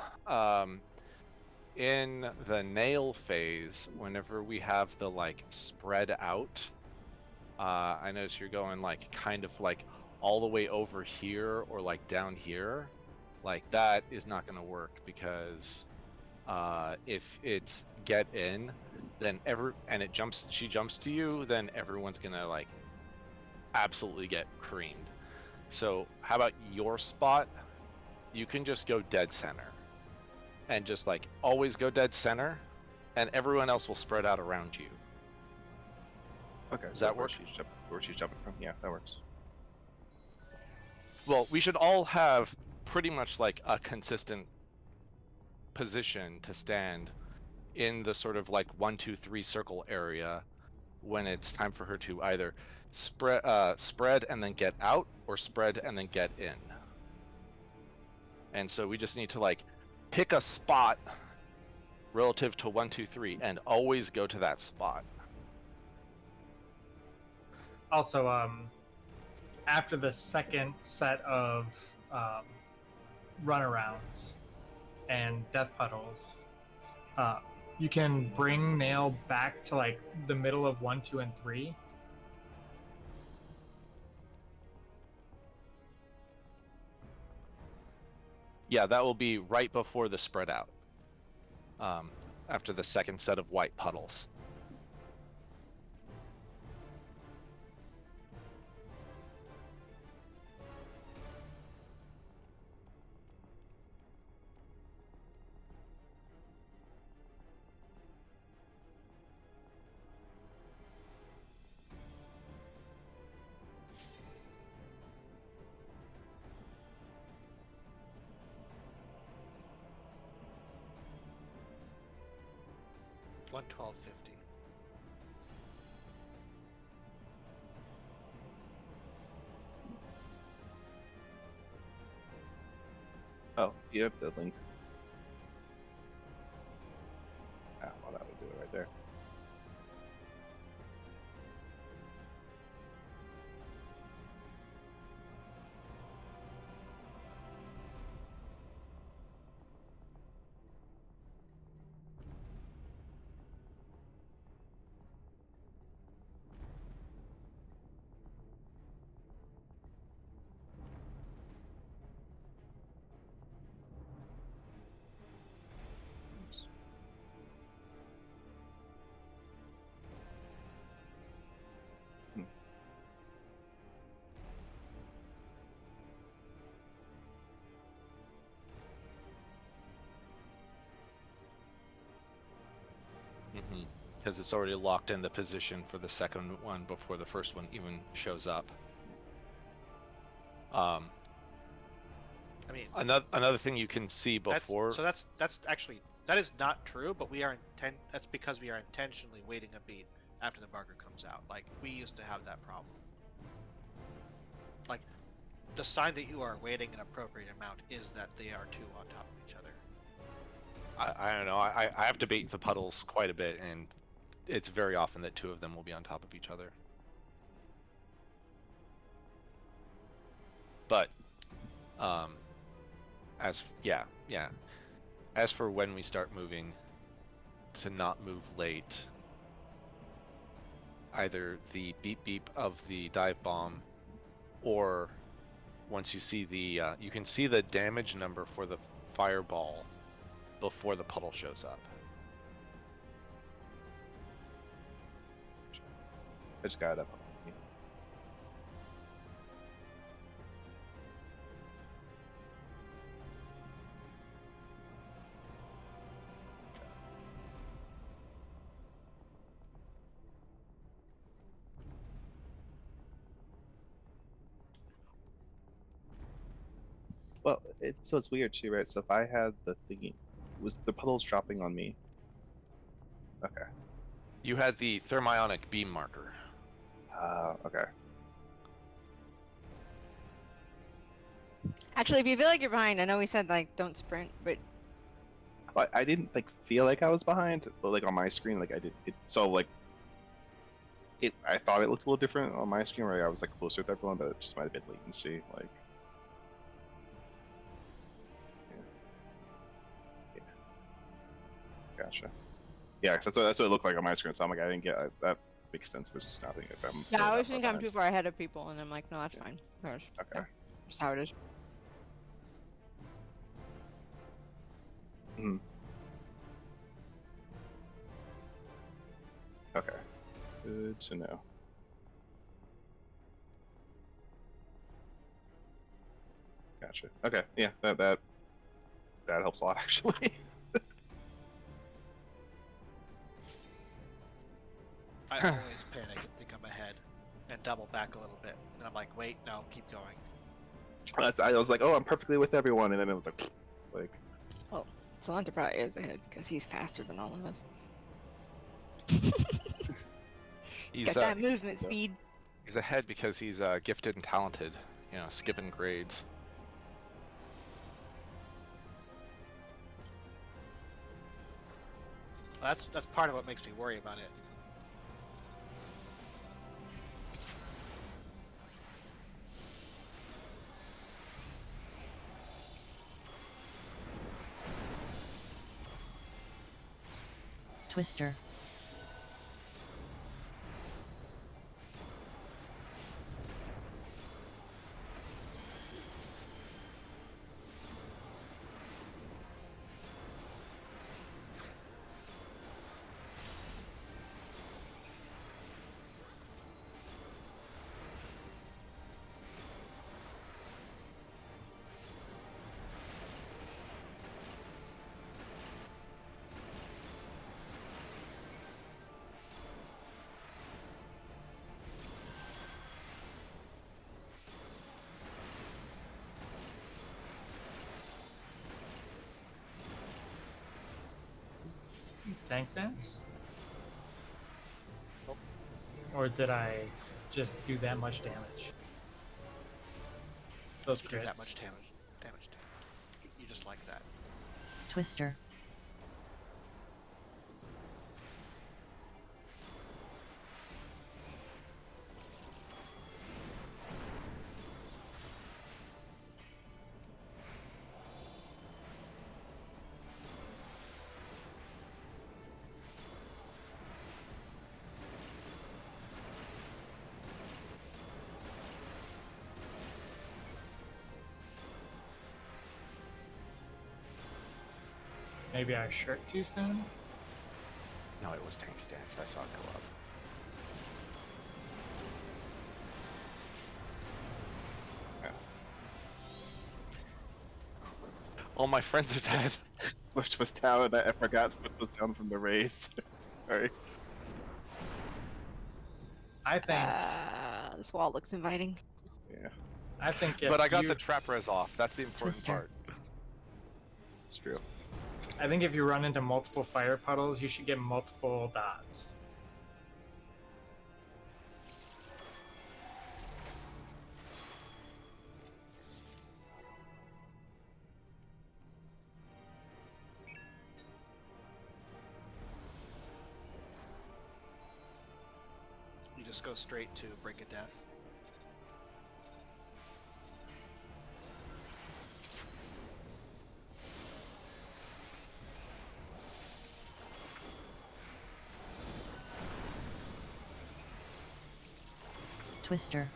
in the nail phase, whenever we have the like spread out, I notice you're going like kind of like all the way over here or like down here. Like that is not going to work because if it's get in, then she jumps to you, then everyone's gonna like absolutely get creamed. So how about your spot? You can just go dead center and just like always go dead center, and everyone else will spread out around you. Okay, Does so that where work? where she's jumping from? Yeah, that works. Well, we should all have pretty much like a consistent position to stand in the sort of like 1, 2, 3 circle area when it's time for her to either spread and then get out, or spread and then get in. And so we just need to like pick a spot relative to 1, 2, 3 and always go to that spot. Also, after the second set of runarounds and death puddles, you can bring Nail back to like the middle of 1, 2, and 3. Yeah, that will be right before the spread out. After the second set of white puddles. One 1250. Oh, you have the link. Ah, well, that would do it right there. because it's already locked in the position for the second one before the first one even shows up. I mean, Another thing you can see before. that's actually that is not true, but that's because we are intentionally waiting a beat after the marker comes out. Like we used to have that problem. Like the sign that you are waiting an appropriate amount is that they are two on top of each other. I don't know. I have to bait the puddles quite a bit, and it's very often that two of them will be on top of each other. But as for when we start moving, to not move late, either the beep beep of the dive bomb, or once you see the you can see the damage number for the fireball before the puddle shows up. I just got it up. Well, so it's weird too, right? So if I had the thingy, was the puddles dropping on me? Okay. You had the thermionic beam marker. Okay. Actually, if you feel like you're behind, I know we said like don't sprint, but But I didn't like feel like I was behind, but like on my screen, like I did. So like, I thought it looked a little different on my screen, where I was like closer to everyone, but it just might have been latency. Like, yeah. Gotcha. Yeah, 'cause that's what it looked like on my screen. So I'm like, I didn't get that. Makes sense. Was snapping if I'm. yeah, I really always that think far I'm too far ahead of people, and I'm like, no, that's fine. That's Okay. just how it is. Mhm. Okay. Good to know. Gotcha. Okay. Yeah. That helps a lot actually. I always panic and think I'm ahead, and double back a little bit, and I'm like, wait, no, keep going. I was like, oh, I'm perfectly with everyone, and then it was like. Well, Solanta probably is ahead because he's faster than all of us. He's Got that movement speed. he's ahead because he's gifted and talented. You know, skipping grades. That's part of what makes me worry about it. Twister. Tank sense? Or did I just do that much damage? Those You do that crits. much damage. You just like that. Twister. Maybe I shirt too soon? No, it was tank stance. I saw it go up. All my friends are dead. Swift was down. I forgot Swift was down from the race. Sorry. I think This wall looks inviting. Yeah, I think if But I got you, the trap res off. That's the important Twister. part. it's true. I think if you run into multiple fire puddles, you should get multiple dots. You just go straight to Brink of Death. Twister.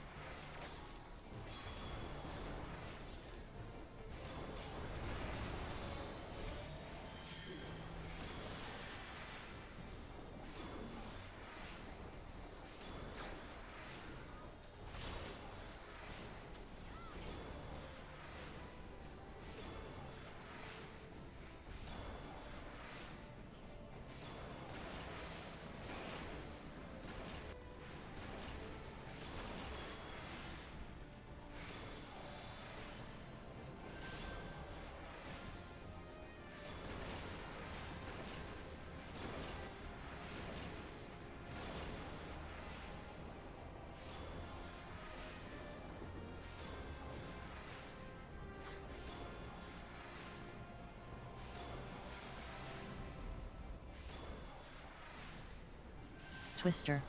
Twister.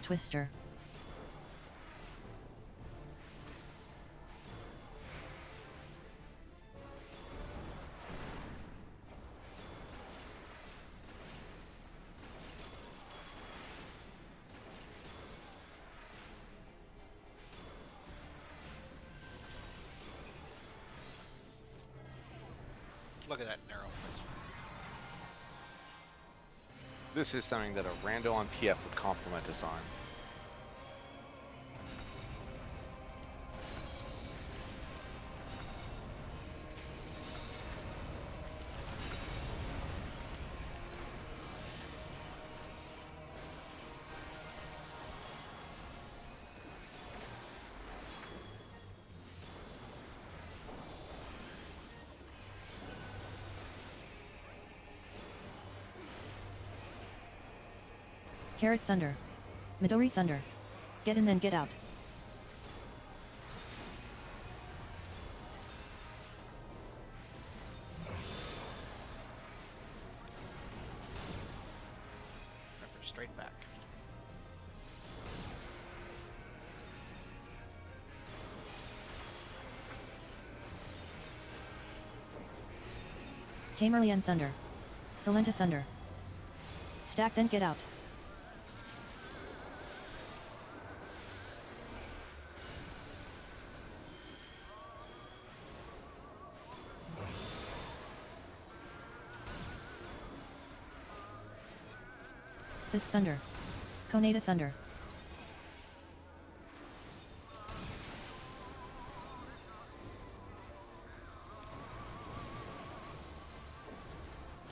Twister. Look at that narrow. This is something that a rando on PF would compliment us on. Carrot Thunder. Midori Thunder. Get in then get out. Remember, straight back. Tamerlian Thunder. Silenta Thunder. Stack then get out. This Thunder. Koneda Thunder.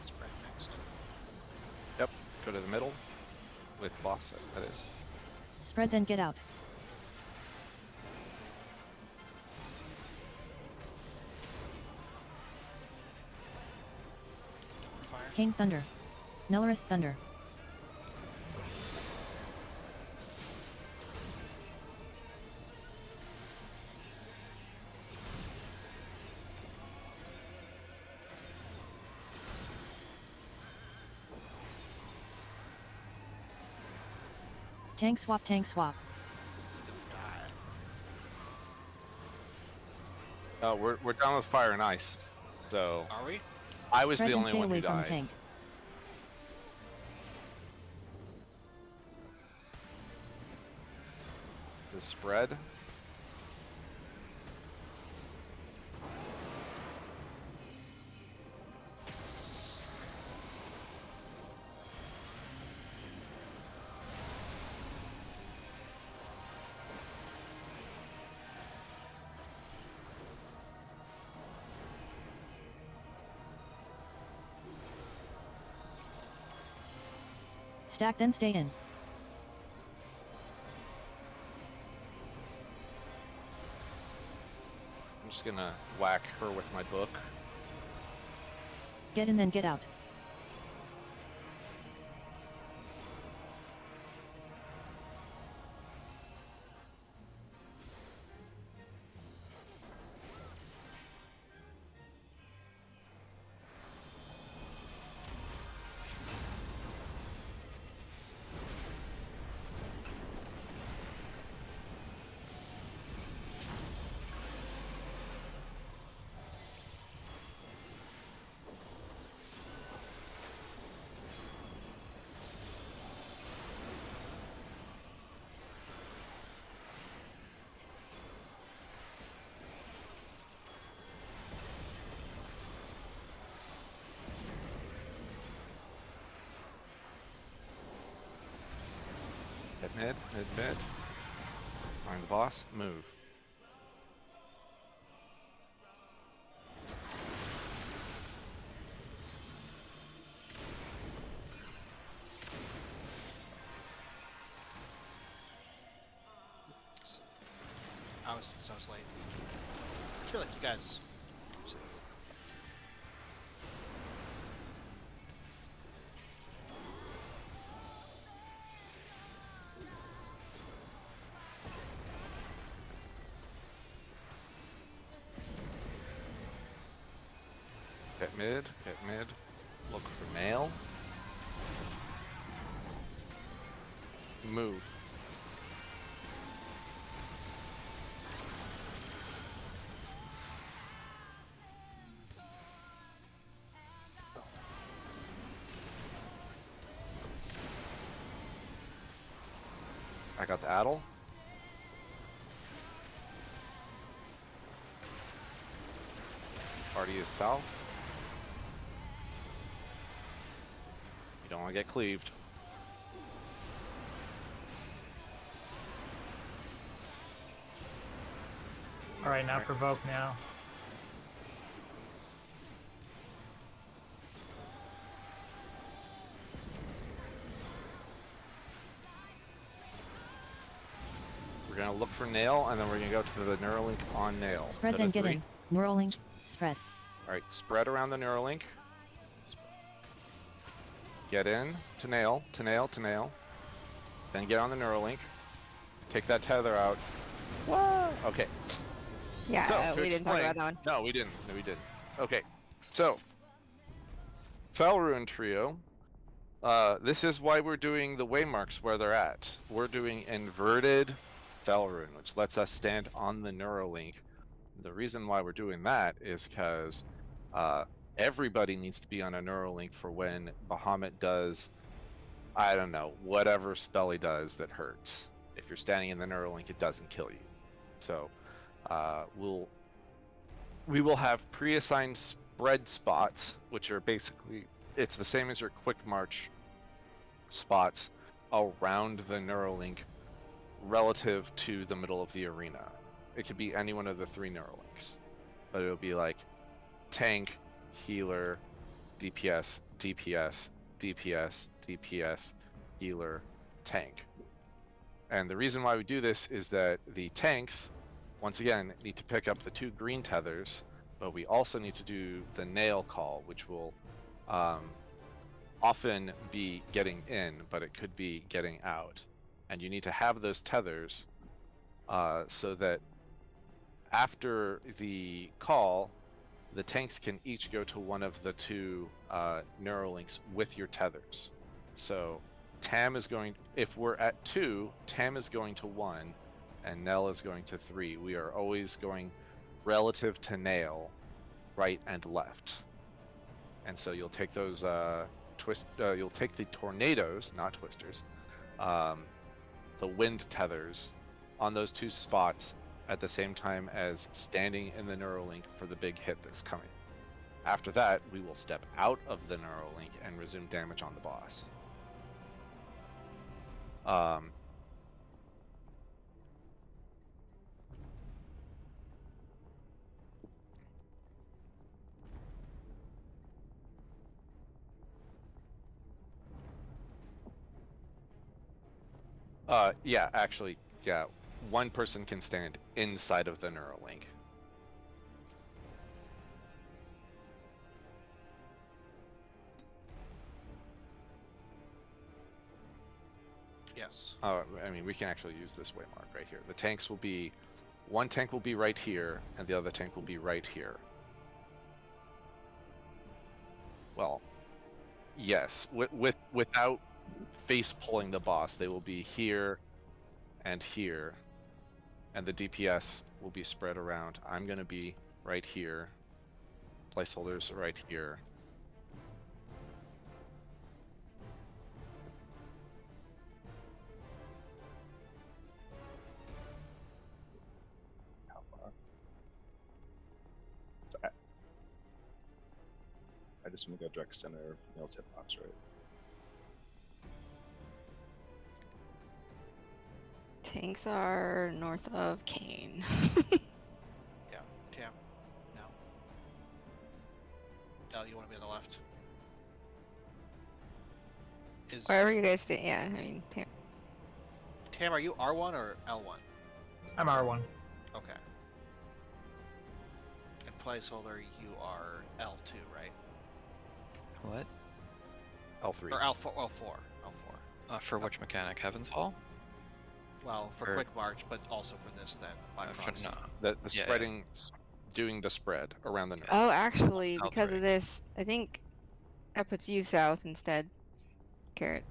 Spread next. Yep, go to the middle with boss, that is. Spread then get out. Fire. King Thunder. Nelorus Thunder. Tank swap, tank swap. Don't die. Oh, we're done with fire and ice. So Are we? I was Spread the and only stay one who away from the died. tank. The spread. Stack then stay in. I'm just gonna whack her with my book. Get in then get out. Hit mid, hit mid. Find the boss, move. I was late. I feel like you guys. Hit mid, hit mid. Look for nail. Move. I got the addle. Party is south. You don't want to get cleaved. All right, now Alright. provoke now. We're gonna look for nail, and then we're gonna go to the Neuralink on nail. Spread Set then of get 3. in. Neuralink. Spread. Alright, spread around the Neuralink. Get in to nail, to nail, to nail. Then get on the Neuralink. Take that tether out. What? Okay. Yeah, So, to we didn't talk explain- about that one. No, we didn't. No, we didn't. Okay. So, Felruin Trio. This is why we're doing the waymarks where they're at. We're doing inverted Felruin, which lets us stand on the Neuralink. The reason why we're doing that is because everybody needs to be on a Neuralink for when Bahamut does, I don't know, whatever spell he does that hurts. If you're standing in the Neuralink, it doesn't kill you. So we will have pre-assigned spread spots, which are basically, it's the same as your quick march spots around the Neuralink relative to the middle of the arena. It could be any one of the 3 Neuralinks, but it'll be like tank, healer, DPS, DPS, DPS, DPS, healer, tank. And the reason why we do this is that the tanks, once again, need to pick up the 2 green tethers, but we also need to do the nail call, which will often be getting in, but it could be getting out. And you need to have those tethers so that after the call, the tanks can each go to one of the 2 Neuralinks with your tethers. So Tam is going. If we're at 2, Tam is going to 1, and Nell is going to 3. We are always going relative to Nail, right and left. And so you'll take those you'll take the tornadoes, not twisters, the wind tethers on those 2 spots at the same time as standing in the Neuralink for the big hit that's coming. After that, we will step out of the Neuralink and resume damage on the boss. Yeah, actually, yeah. One person can stand inside of the Neuralink. Yes. I mean, we can actually use this waymark right here. The tanks will be, one tank will be right here, and the other tank will be right here. Well, yes, without face pulling the boss, they will be here and here, and the DPS will be spread around. I'm gonna be right here. Placeholders right here. How far? So I just want to go direct center of Nail's hitbox, right? Tanks are north of Kane. Yeah. Tam. No. No, you want to be on the left. Is Wherever you guys stay, yeah, I mean, Tam, are you R1 or L1? I'm R1. Okay. And placeholder, you are L2, right? What? L3. Or L4. L4. L4. For which mechanic? Heaven's Hall? Well, for Or- quick march, but also for this then. By For, proxy. no. The Yeah, spreading, doing the spread around the Neuralink. oh, actually, L3. because of this, I think that puts you south instead, Carrot.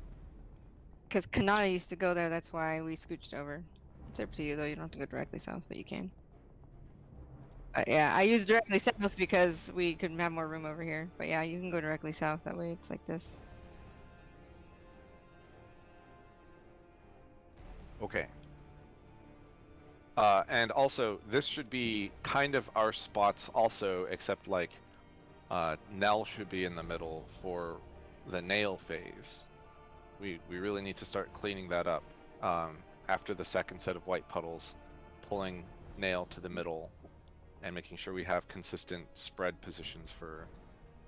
Because Kanata used to go there, that's why we scooched over. It's up to you, though. You don't have to go directly south, but you can. Yeah, I use directly south because we could have more room over here. But yeah, you can go directly south. That way it's like this. Okay. And also, this should be kind of our spots also, except like Nell should be in the middle for the nail phase. We really need to start cleaning that up after the second set of white puddles, pulling Nail to the middle and making sure we have consistent spread positions for...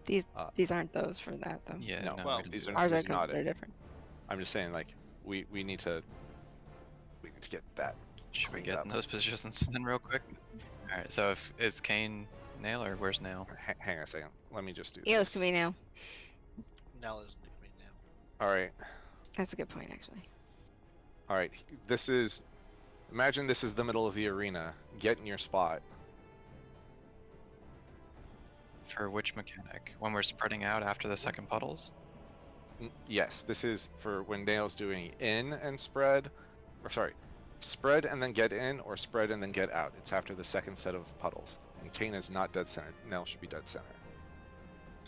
These aren't those for that, though. Yeah, No, no, well, we don't these do are that. Ours are not they're it. different. I'm just saying, like, we need to get that. Should we cleaned get up. in those positions then real quick? Alright, so if is Kane Nail or where's Nail? Hang on a second. Let me just do Eos this. can be now. Nell is coming now. All right. That's a good point, actually. All right. This is... Imagine this is the middle of the arena. Get in your spot. For which mechanic? When we're spreading out after the second puddles? Yes, this is for when Nail's doing in and spread. Or sorry, spread and then get in, or spread and then get out. It's after the second set of puddles. And Kane is not dead center. Nail should be dead center.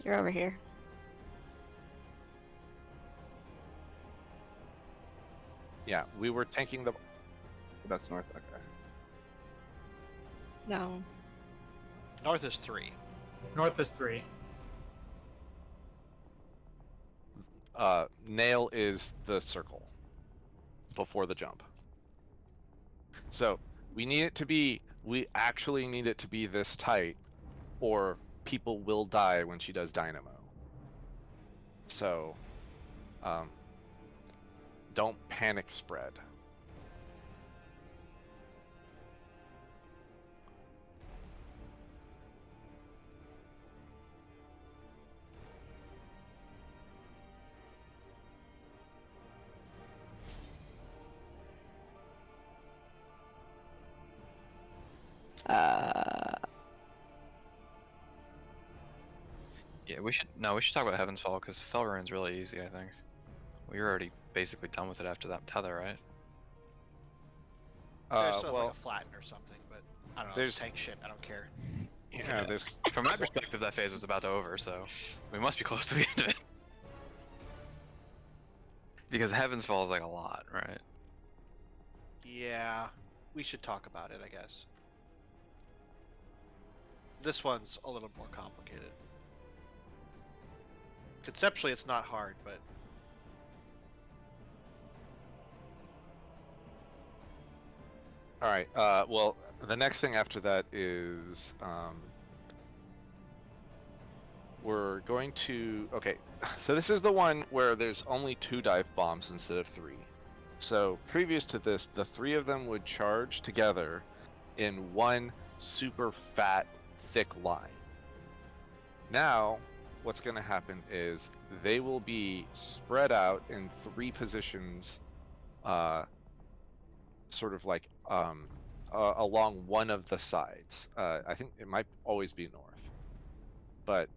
You're over here. Yeah, we were tanking the... That's north. Okay. No. North is 3. North is 3. Nail is the circle before the jump. So we need it to be... We actually need it to be this tight, or people will die when she does Dynamo. So, don't panic spread. Yeah, we should talk about Heaven's Fall because Fell Rune's really easy, I think. We already basically done with it after that tether, right? There's sort of well, like a flatten or something, but I don't know. It's there's tank shit. I don't care. yeah, there's From my perspective, that phase was about to over, so we must be close to the end of it. Because Heaven's Fall is like a lot, right? Yeah, we should talk about it, I guess. This one's a little more complicated. Conceptually, it's not hard, but all right. Well, the next thing after that is we're going to okay. So this is the one where there's only 2 dive bombs instead of 3. So previous to this, the 3 of them would charge together in one super fat, thick line. Now, what's going to happen is they will be spread out in 3 positions, sort of like along one of the sides. I think it might always be north, but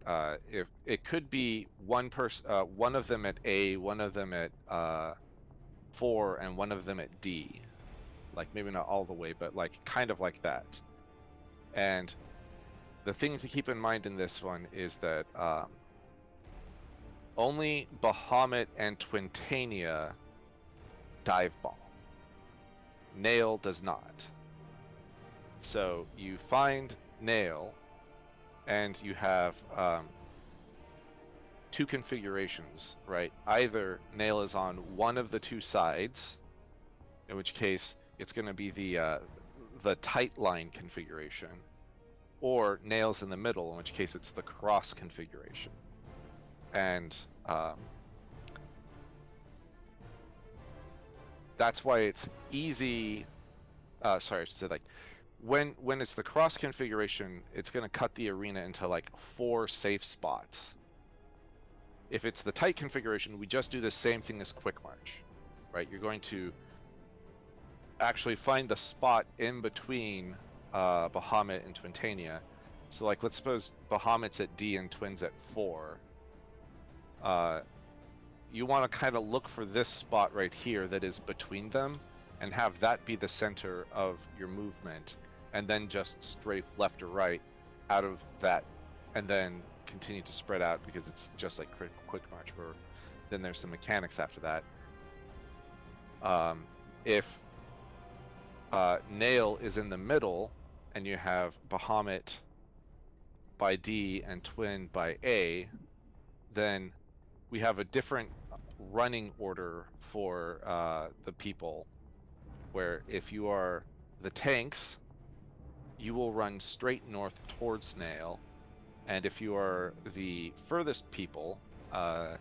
if it could be one of them at A, one of them at 4, and one of them at D. Like maybe not all the way, but like kind of like that. And the thing to keep in mind in this one is that only Bahamut and Twintania dive bomb. Nail does not. So you find Nail, and you have 2 configurations, right? Either Nail is on one of the 2 sides, in which case it's going to be the tight line configuration, or Nail's in the middle, in which case it's the cross configuration. And that's why it's easy. Sorry, I should say like when it's the cross configuration, it's going to cut the arena into like 4 safe spots. If it's the tight configuration, we just do the same thing as Quick March, right? You're going to actually find the spot in between Bahamut and Twintania. So like let's suppose Bahamut's at D and Twin's at 4. You want to kind of look for this spot right here that is between them and have that be the center of your movement, and then just strafe left or right out of that, and then continue to spread out because it's just like Quick March, where then there's some mechanics after that. If Nail is in the middle and you have Bahamut by D and Twin by A, then we have a different running order for the people, where if you are the tanks, you will run straight north towards Nail, and if you are the furthest people, L4,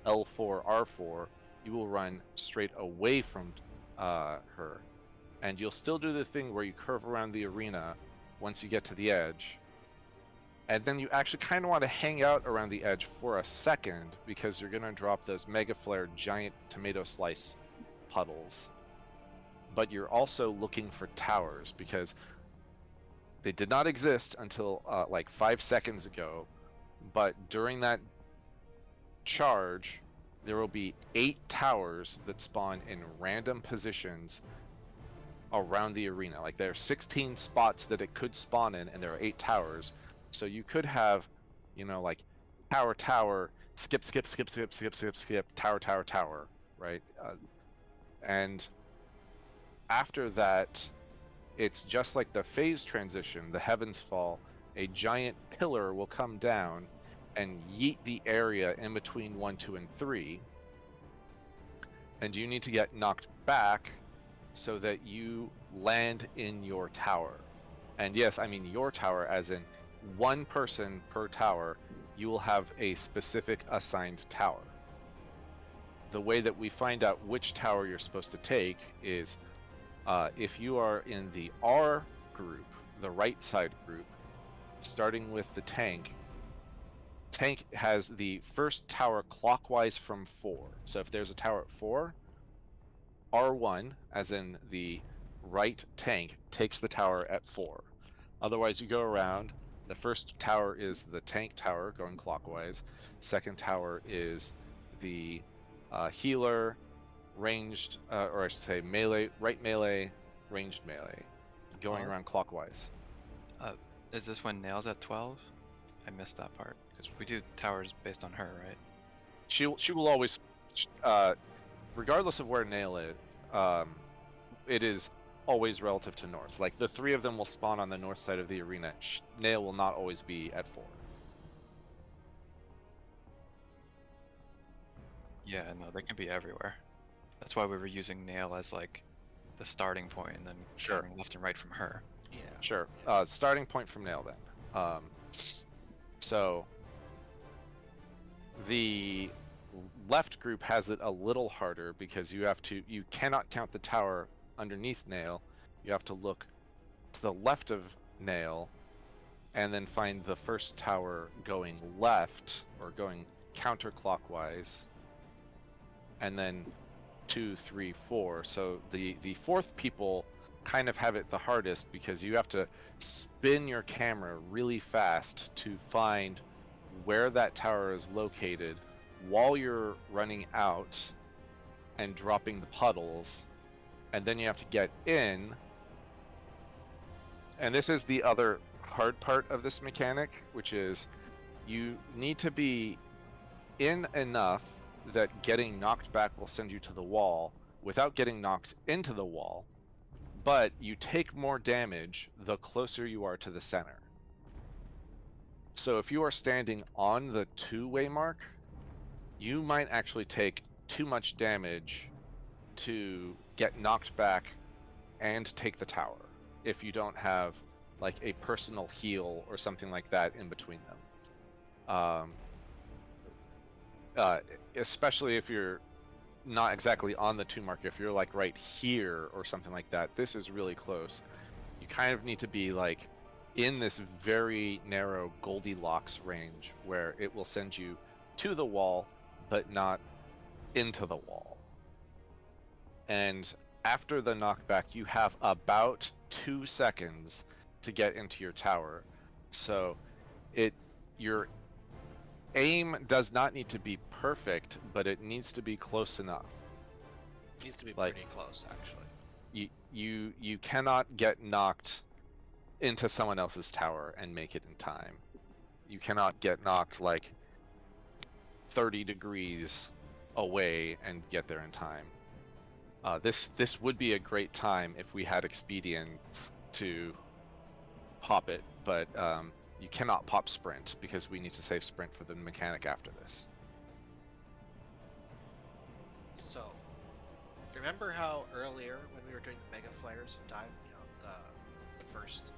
R4, you will run straight away from her. And you'll still do the thing where you curve around the arena once you get to the edge. And then you actually kind of want to hang out around the edge for a second, because you're going to drop those Mega Flare giant tomato slice puddles. But you're also looking for towers, because they did not exist until like 5 seconds ago. But during that charge, there will be 8 towers that spawn in random positions around the arena. Like there are 16 spots that it could spawn in, and there are 8 towers. So you could have, you know, like tower, skip, tower, right? And after that, it's just like the phase transition, the Heavens Fall. A giant pillar will come down and yeet the area in between 1, 2, and 3. And you need to get knocked back so that you land in your tower. And yes, I mean your tower as in 1 person per tower. You will have a specific assigned tower. The way that we find out which tower you're supposed to take is if you are in the R group, the right side group, starting with the tank has the first tower clockwise from 4. So if there's a tower at 4, R1, as in the right tank, takes the tower at 4. Otherwise, you go around. The first tower is the tank tower going clockwise. Second tower is the healer. ranged, or I should say melee, right melee, ranged melee, going around clockwise. Is this when Nail's at 12? I missed that part because we do towers based on her, right? She will always, regardless of where Nail is, it is always relative to north. Like the three of them will spawn on the north side of the arena. Nail will not always be at 4. Yeah, no, they can be everywhere. That's why we were using Nail as like the starting point and then Sure. coming left and right from her. Yeah. Sure. Starting point from Nail then. So the left group has it a little harder because you cannot count the tower underneath Nail. You have to look to the left of Nail and then find the first tower going left or going counterclockwise, and then 2, 3, 4. So the fourth people kind of have it the hardest because you have to spin your camera really fast to find where that tower is located while you're running out and dropping the puddles, and then you have to get in. And this is the other hard part of this mechanic, which is you need to be in enough that getting knocked back will send you to the wall without getting knocked into the wall, but you take more damage the closer you are to the center. So if you are standing on the 2-way mark, you might actually take too much damage to get knocked back and take the tower if you don't have like a personal heal or something like that in between them. Especially if you're not exactly on the 2 mark, if you're like right here or something like that, this is really close. You kind of need to be like in this very narrow Goldilocks range where it will send you to the wall but not into the wall. And after the knockback, you have about 2 seconds to get into your tower. So your aim does not need to be perfect, but it needs to be close enough. It needs to be Like- pretty close, actually. You cannot get knocked into someone else's tower and make it in time. You cannot get knocked like 30 degrees away and get there in time. This would be a great time if we had expedients to pop it, but you cannot pop sprint because we need to save sprint for the mechanic after this. So, remember how earlier when we were doing the mega flares and dive, the first,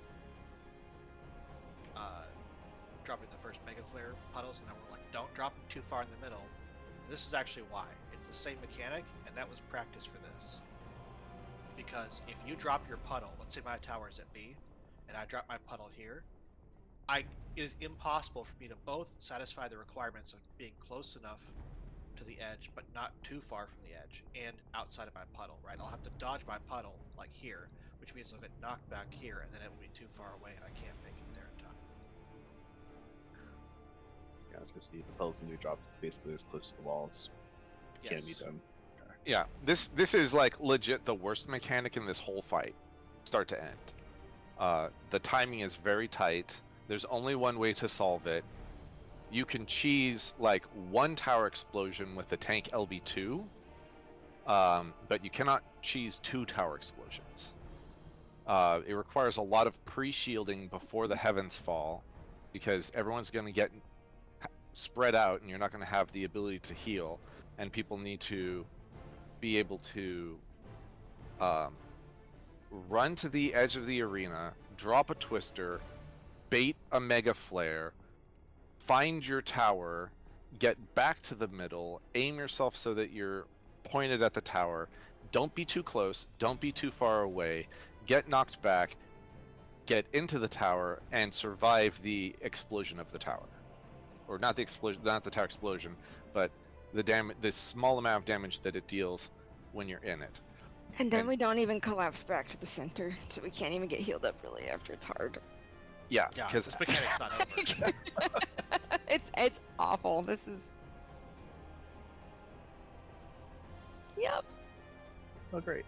dropping the first mega flare puddles, and then we're like, don't drop them too far in the middle. This is actually why. It's the same mechanic, and that was practice for this. Because if you drop your puddle, let's say my tower is at B, and I drop my puddle here, it is impossible for me to both satisfy the requirements of being close enough to the edge, but not too far from the edge, and outside of my puddle, right? I'll have to dodge my puddle, like here, which means I'll get knocked back here, and then it will be too far away, and I can't make it there in time. Yeah, just see the puddles when you drop basically as close to the walls. Can be Yes. done. Yeah, this is like legit the worst mechanic in this whole fight, start to end. The timing is very tight. There's only one way to solve it. You can cheese like 1 tower explosion with the tank LB2, but you cannot cheese 2 tower explosions. It requires a lot of pre-shielding before the heavens fall, because everyone's going to get spread out and you're not going to have the ability to heal, and people need to be able to run to the edge of the arena, drop a twister, bait a mega flare, find your tower, get back to the middle, aim yourself so that you're pointed at the tower, don't be too close, don't be too far away, get knocked back, get into the tower, and survive the explosion of the tower. Or not the explosion, not the tower explosion, but the small amount of damage that it deals when you're in it. And then And- we don't even collapse back to the center, so we can't even get healed up really after it's hard. Yeah, Yeah, because this mechanic's not over. It's awful. This is. Yep. Oh, great.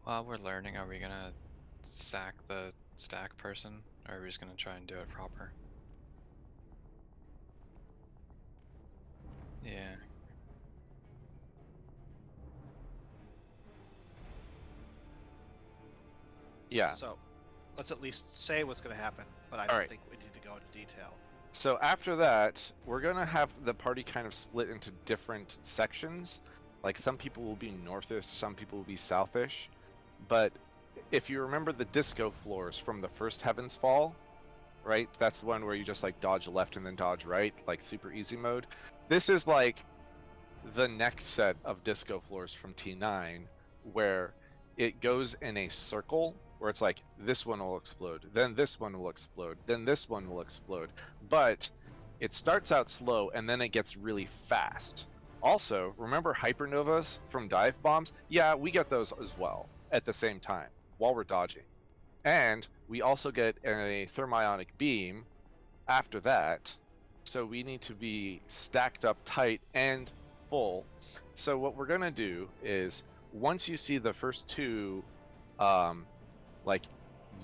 While we're learning, are we gonna sack the stack person, or are we just gonna try and do it proper? Yeah. Yeah. So, let's at least say what's going to happen, but I All don't right. think we need to go into detail. So after that, we're gonna have the party kind of split into different sections. Like some people will be northish, some people will be southish. But if you remember the disco floors from the first Heaven's Fall, right? That's the one where you just like dodge left and then dodge right, like super easy mode. This is like the next set of disco floors from T9, where it goes in a circle where it's like this one will explode, then this one will explode, then this one will explode. But it starts out slow and then it gets really fast. Also, remember hypernovas from dive bombs? Yeah, we get those as well at the same time while we're dodging. And we also get a thermionic beam after that. So we need to be stacked up tight and full. So what we're gonna do is once you see the first two like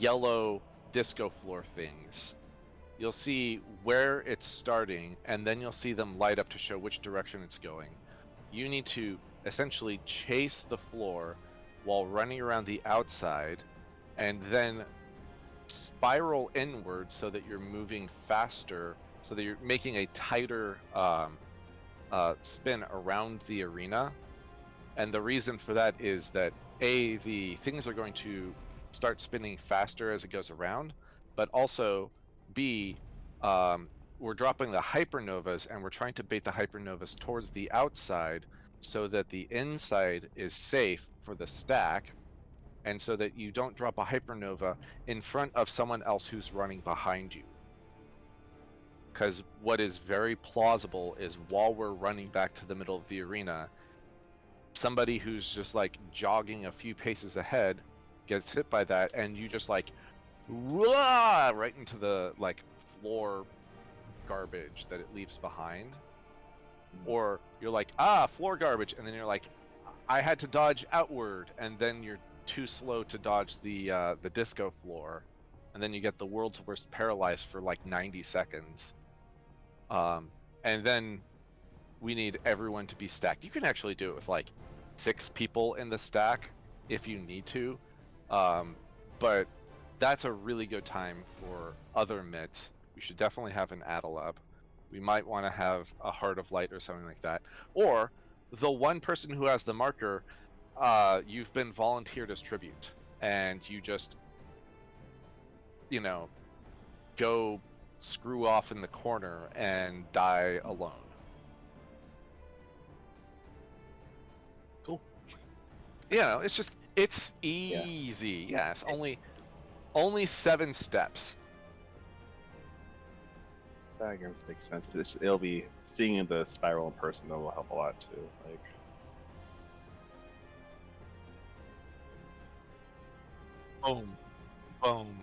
yellow disco floor things, you'll see where it's starting and then you'll see them light up to show which direction it's going. You need to essentially chase the floor while running around the outside and then spiral inward so that you're moving faster, so that you're making a tighter spin around the arena. And the reason for that is that A, the things are going to start spinning faster as it goes around, but also B, we're dropping the hypernovas and we're trying to bait the hypernovas towards the outside so that the inside is safe for the stack, and so that you don't drop a hypernova in front of someone else who's running behind you. Because what is very plausible is while we're running back to the middle of the arena, somebody who's just like jogging a few paces ahead gets hit by that, and you just like wah, right into the like floor garbage that it leaves behind. Or you're like, floor garbage, and then you're like, I had to dodge outward, and then you're too slow to dodge the disco floor, and then you get the world's worst paralyzed for like 90 seconds. And then we need everyone to be stacked. You can actually do it with like 6 people in the stack if you need to, but that's a really good time for other mitts. We should definitely have an Adelab. We might want to have a Heart of Light or something like that. Or the one person who has the marker, you've been volunteered as tribute, and you just, go screw off in the corner and die alone. Cool. It's easy. Yes, only 7 steps. That I guess makes sense. It'll be seeing the spiral in person that will help a lot too. Like, Boom, boom,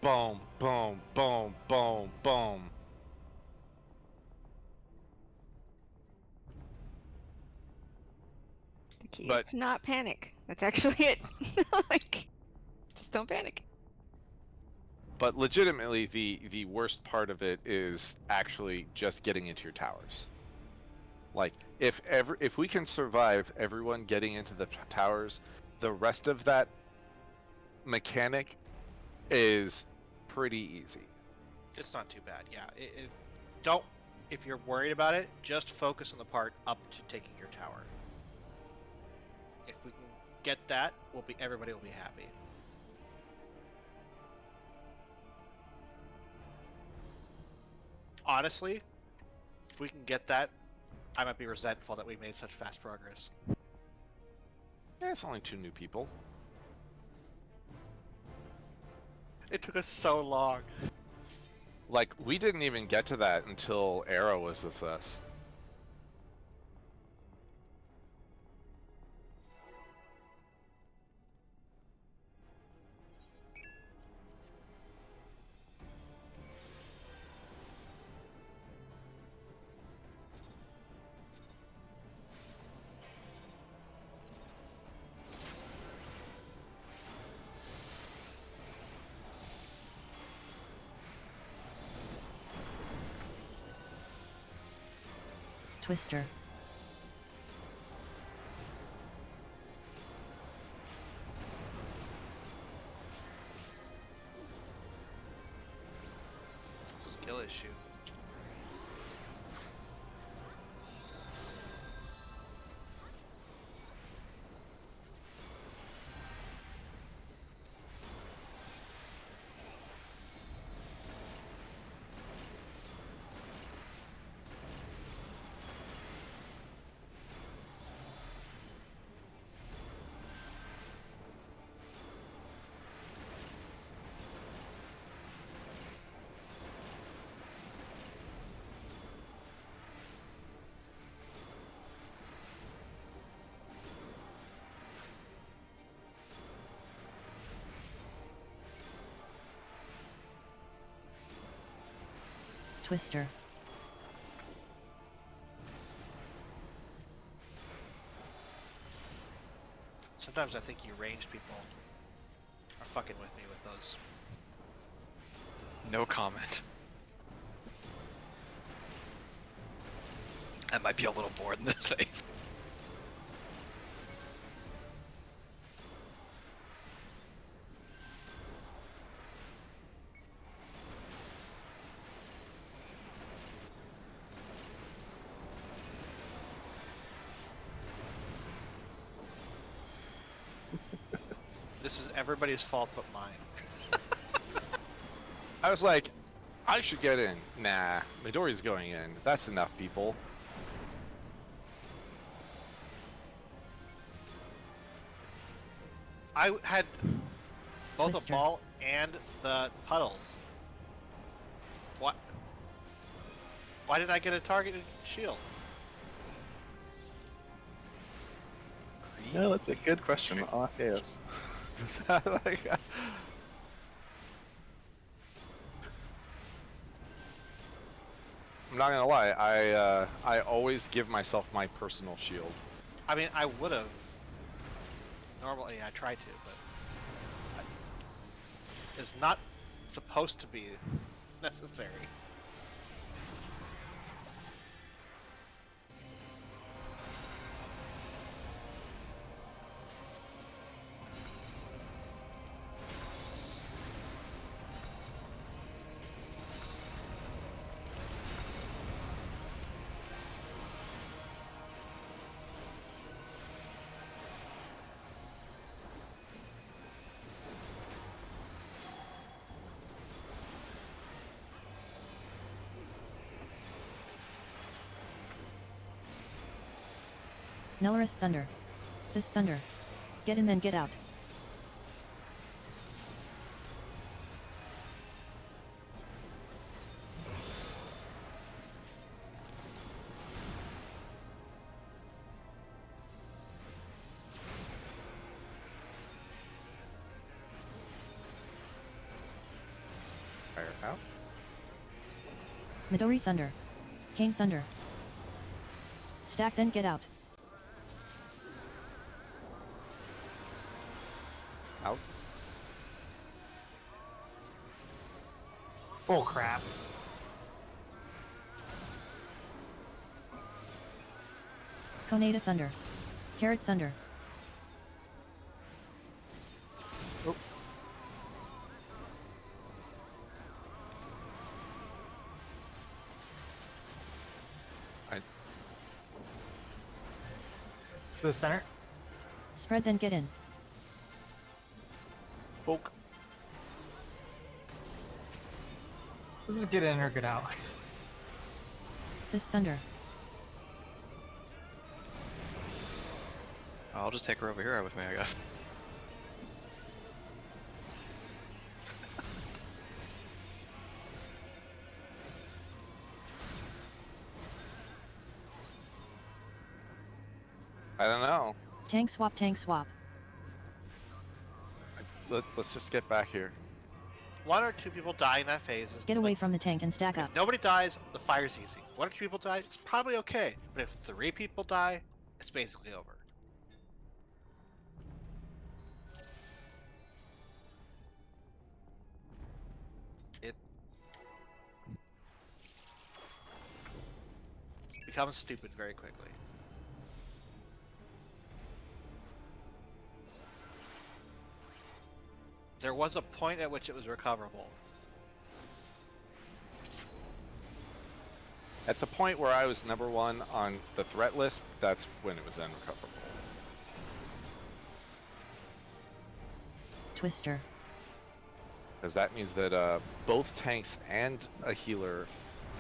boom, boom, boom, boom, boom. The key But- is to not panic. That's actually it. Like, just don't panic. But legitimately, the worst part of it is actually just getting into your towers. Like, if we can survive everyone getting into the towers, the rest of that mechanic is pretty easy. It's not too bad. Yeah. Don't. If you're worried about it, just focus on the part up to taking your tower. If we can get that, everybody will be happy. Honestly, if we can get that, I might be resentful that we made such fast progress. It's only 2 new people. It took us so long. Like, we didn't even get to that until Arrow was with us. Twister. Skill issue. Twister. Sometimes I think you ranged people are fucking with me with those. No comment. I might be a little bored in this phase. This is everybody's fault but mine. I was like, I should get in. Nah, Midori's going in. That's enough people. I had both Twister. a ball and the puddles. What? Why did I get a targeted shield? No, that's a good question. I'll ask AOS. Like, I'm not gonna lie. I always give myself my personal shield. I mean, I would have. Normally, I try to, but it's not supposed to be necessary. Nelorus Thunder. This Thunder. Get in then get out. Fire out. Midori Thunder. Cane Thunder. Stack then get out. Out. Bull crap. Coneda Thunder. Carrot Thunder. To the center. Spread then get in. Poke. Let's just get in or get out. This Thunder. I'll just take her over here with me, I guess. I don't know. Tank swap, tank swap. Let's just get back here. One or two people die in that phase. Is Get away from the tank and stack up. If nobody dies, the fire's easy. One or two people die, it's probably okay. But if 3 people die, it's basically over. becomes stupid very quickly. There was a point at which it was recoverable. At the point where I was #1 on the threat list, that's when it was unrecoverable. Twister. Because that means that both tanks and a healer,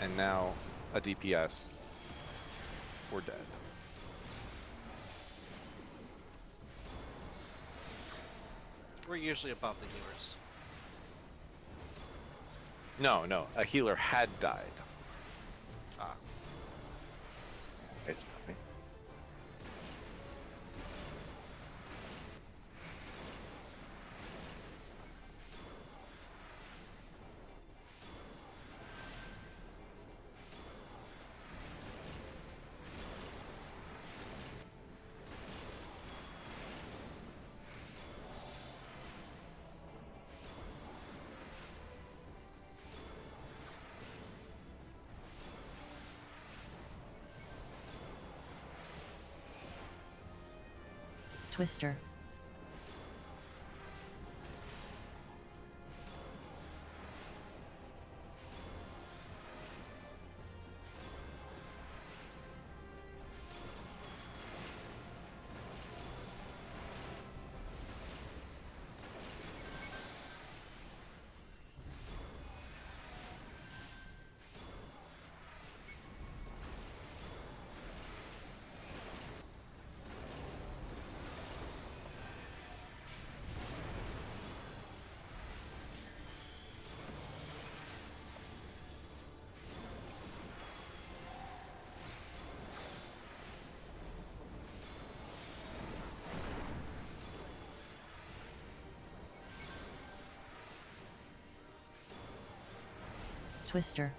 and now a DPS, were dead. We're usually above the healers. No, a healer had died. Ah, It's funny. Twister. Twister.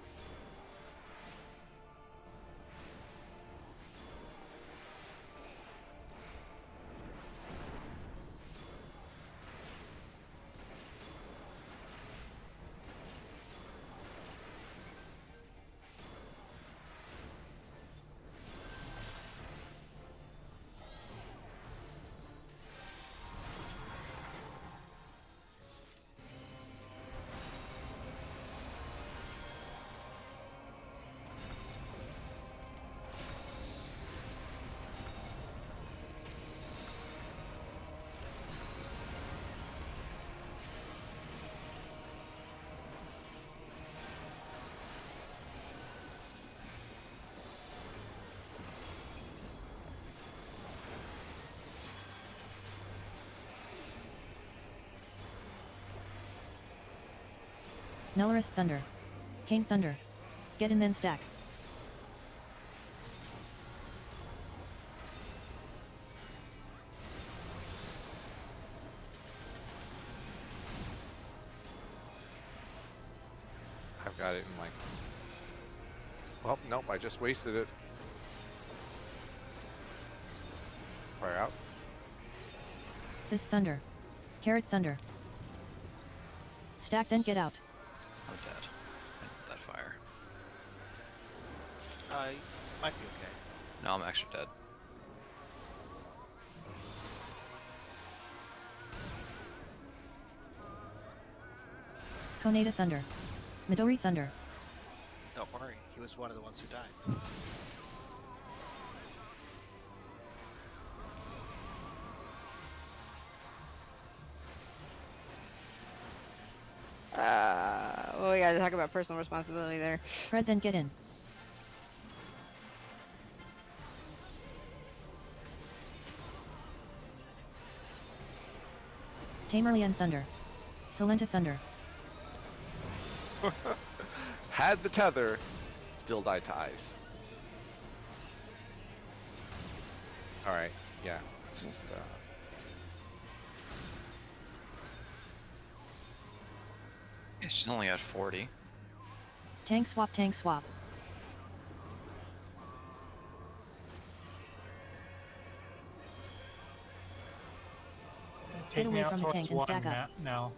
Nelorus Thunder. Cane Thunder. Get in then stack. I've got it in like... Well, nope, I just wasted it. Fire out. This Thunder. Carrot Thunder. Stack then get out. I'm dead. That fire. might be okay. No, I'm actually dead. Koneda Thunder. Midori Thunder. Don't worry, he was one of the ones who died. Well, we gotta talk about personal responsibility there. Spread then get in. Tamerlian Thunder. Silenta Thunder. Had the tether, still died to ice. Alright, yeah, it's just, Yeah, she's only at 40. Tank swap, tank swap. Take away me out from the towards tank and one stack up. now.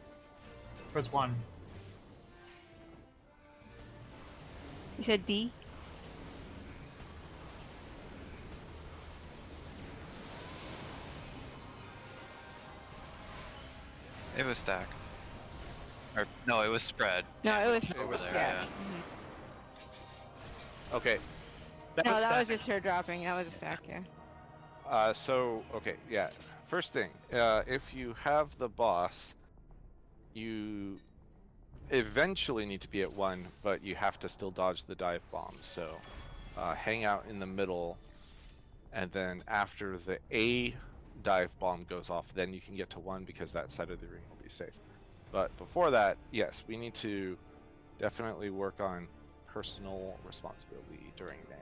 Towards one. You said D? It was stack. Or no, it was spread. No, it was. Over there, Yeah. yeah. Mhm. Okay. No, that was static. just her dropping. That was a stack, yeah. Okay, yeah. First thing, if you have the boss, you eventually need to be at 1, but you have to still dodge the dive bomb. So, hang out in the middle, and then after the A dive bomb goes off, then you can get to 1 because that side of the arena will be safe. But before that, yes, we need to definitely work on personal responsibility during nail.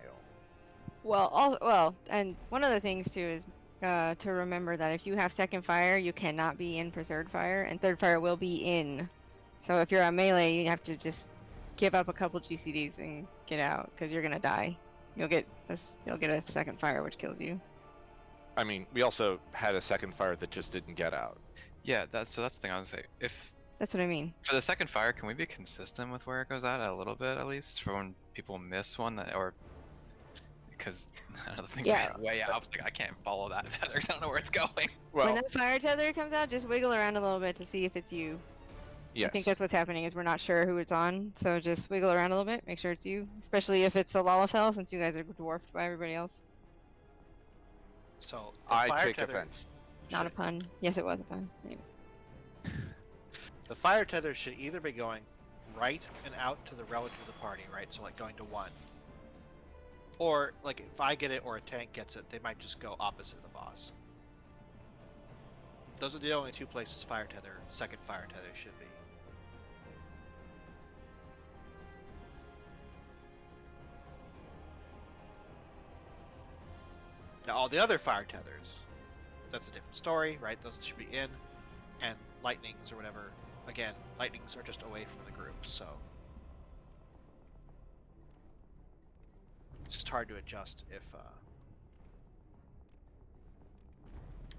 Well, and one of the things too is to remember that if you have second fire, you cannot be in for third fire, and third fire will be in. So if you're on melee, you have to just give up a couple GCDs and get out because you're gonna die. You'll get a second fire, which kills you. I mean, we also had a second fire that just didn't get out. Yeah, that's the thing I was saying. If That's what I mean. for the second fire, can we be consistent with where it goes at a little bit at least for when people miss one that or because another thing Yeah. ran way out. I was like, I can't follow that tether. I don't know where it's going. When Well, that fire tether comes out, just wiggle around a little bit to see if it's you. yes. I think that's what's happening is we're not sure who it's on, so just wiggle around a little bit, make sure it's you, especially if it's a Lalafell, since you guys are dwarfed by everybody else. So the I fire take tether, offense. Not a pun. Yes, it was a pun. Anyways. the fire tether should either be going right and out to the relative of the party, right? So like going to 1. Or like if I get it or a tank gets it, they might just go opposite of the boss. Those are the only 2 places second fire tether should be. Now all the other fire tethers, that's a different story, right? Those should be in, and lightnings or whatever. Again, lightnings are just away from the group, so it's just hard to adjust if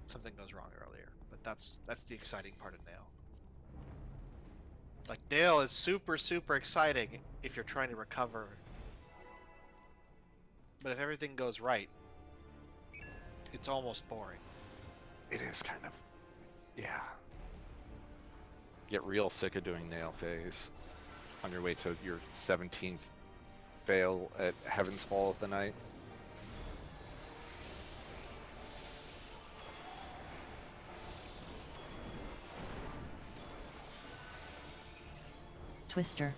something goes wrong earlier. But that's the exciting part of nail. Like nail is super exciting if you're trying to recover, but if everything goes right, it's almost boring. It is kind of, yeah. Get real sick of doing nail phase on your way to your 17th fail at Heaven's Fall of the Night. Twister.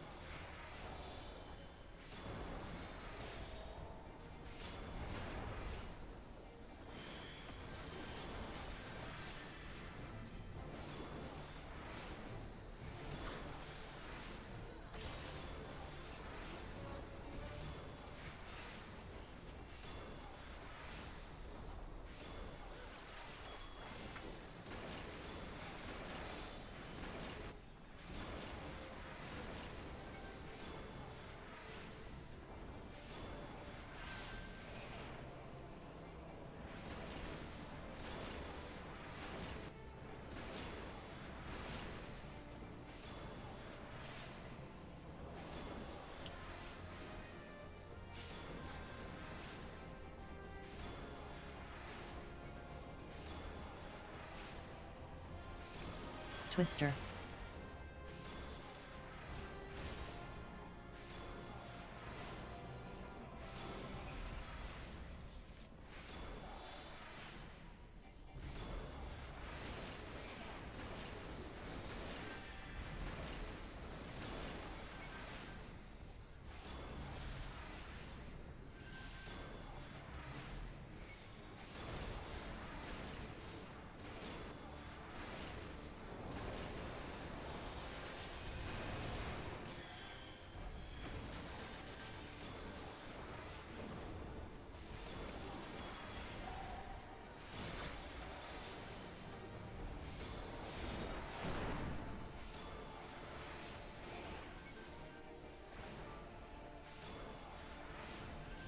Twister.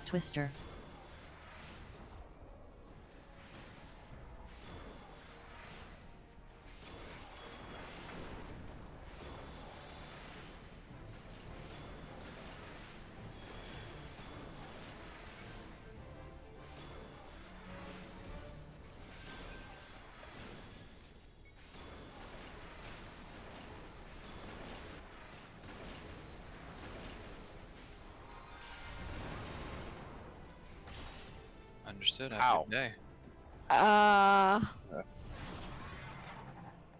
Twister. Understood. Have Ow. a good day.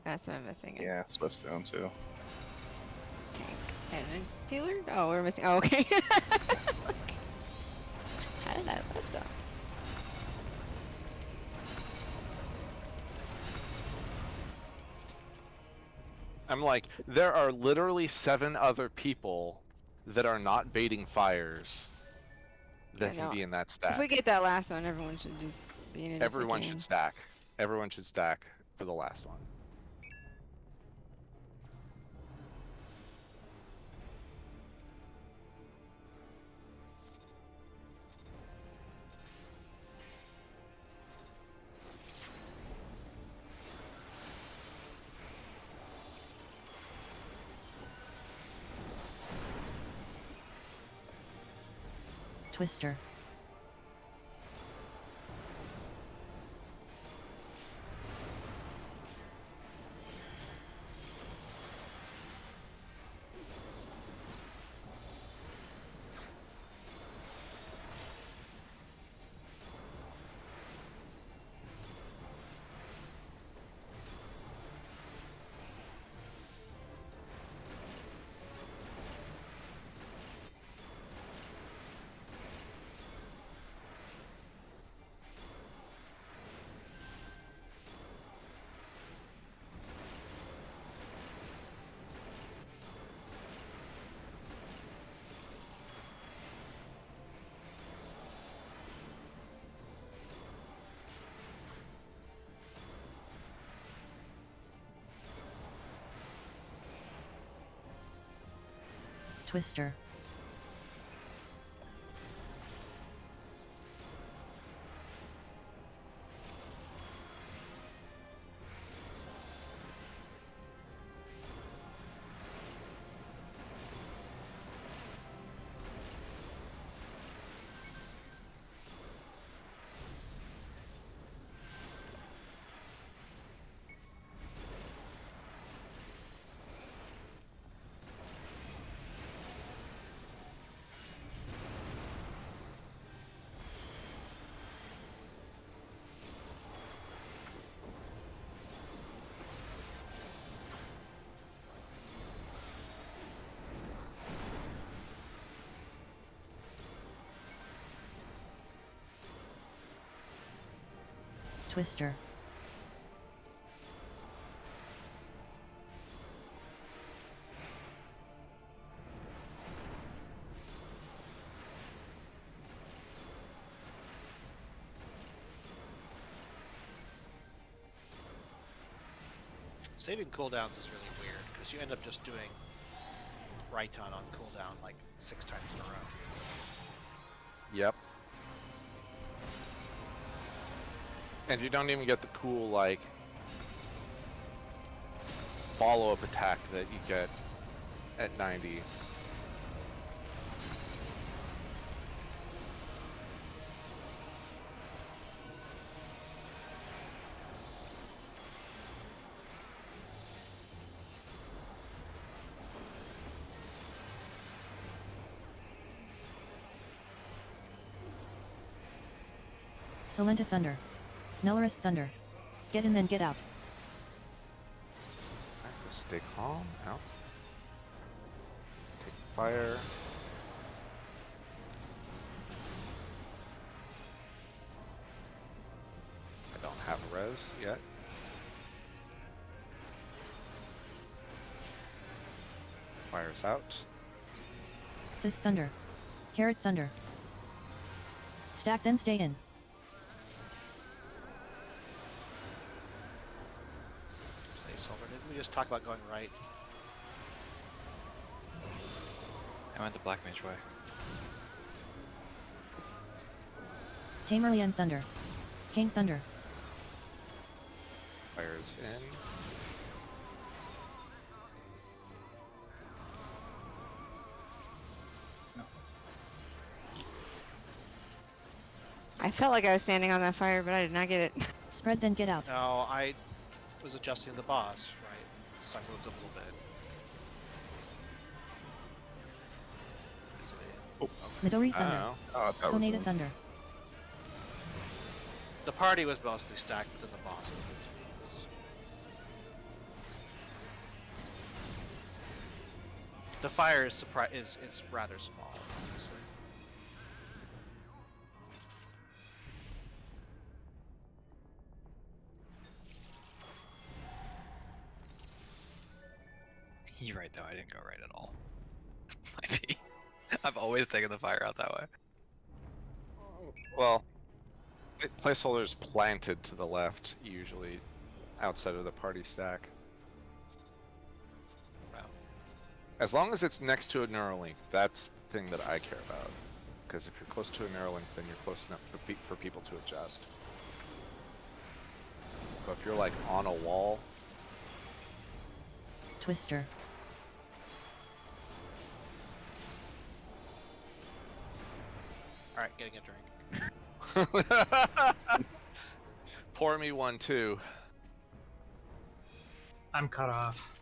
That's what I'm missing. Yeah, Swift's down too. And then dealer? Oh, we're missing. Oh, okay. How did I let them? I'm like, there are literally 7 other people that are not baiting fires that Yeah, can no. be in that If stack. we get that last one, everyone should just be in it. Everyone should stack. Everyone should stack for the last one. Twister. Twister. Twister. Saving cooldowns is really weird because you end up just doing Raiton on cooldown like 6 times in a row. Yep. And you don't even get the cool, like, follow-up attack that you get at 90. Solenta Thunder. Nullerus Thunder. Get in then get out. I have to stay calm. Out. Take fire. I don't have a res yet. Fire's out. This Thunder. Carrot Thunder. Stack then stay in. Placeholder. Didn't we just talk about going right? I went the Black Mage way. Tamerlian Thunder. King Thunder. Fire's in. I felt like I was standing on that fire, but I did not get it. Spread then get out. No, I was adjusting the boss, right? So I moved a little bit. Is it in? Oh. Midori I don't Thunder. know. Oh, that was Sonata in. Thunder. The party was mostly stacked, but then the boss was. The fire is is rather small, honestly. You're right though, I didn't go right at all. Might be. I've always taken the fire out that way. Well, placeholders planted to the left, usually outside of the party stack. Wow. As long as it's next to a Neuralink, that's the thing that I care about. Because if you're close to a Neuralink, then you're close enough for people to adjust. But if you're like on a wall, Twister. Alright, getting a drink. pour me one too. I'm cut off.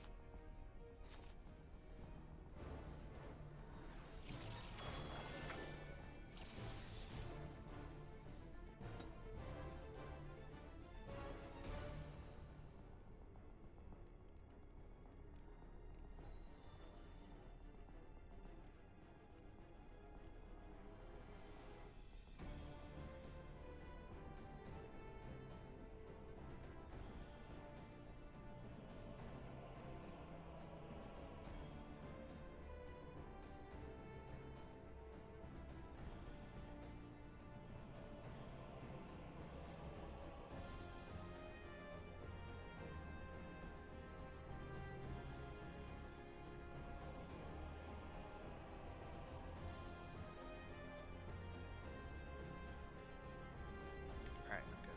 Alright, I'm good.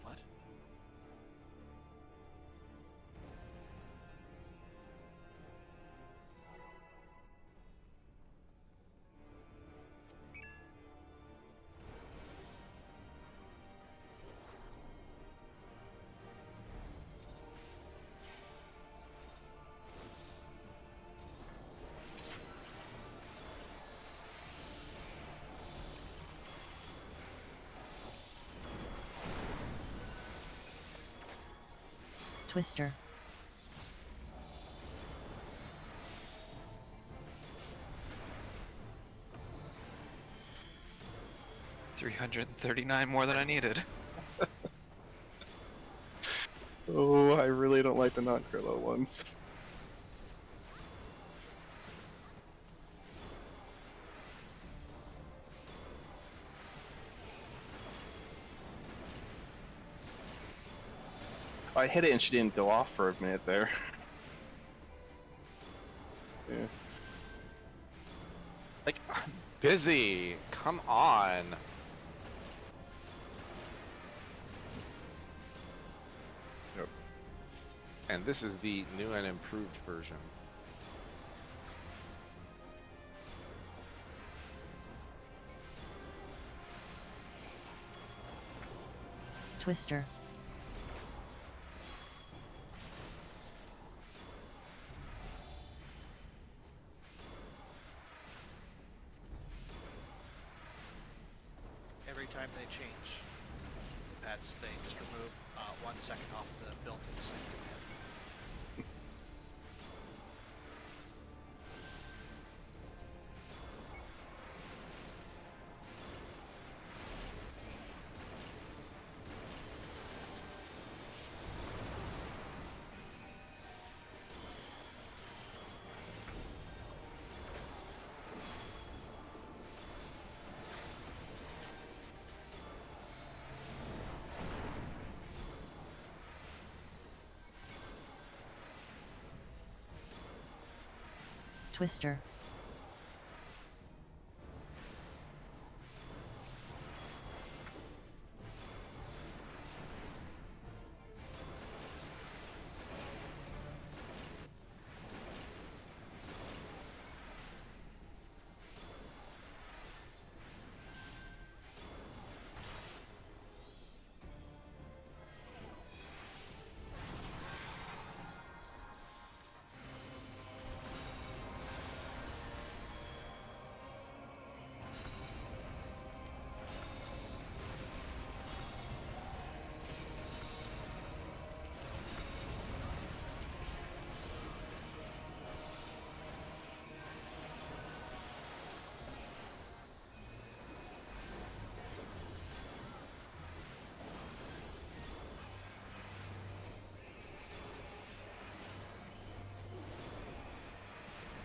What? Twister. $339 more than I needed. Oh, I really don't like the non-Krilo ones. I hit it and she didn't go off for a minute there. Yeah. Like, I'm busy. Come on. Yep. And this is the new and improved version. Twister. Every time they change pets, they just remove 1 second off the built-in sync command. Twister.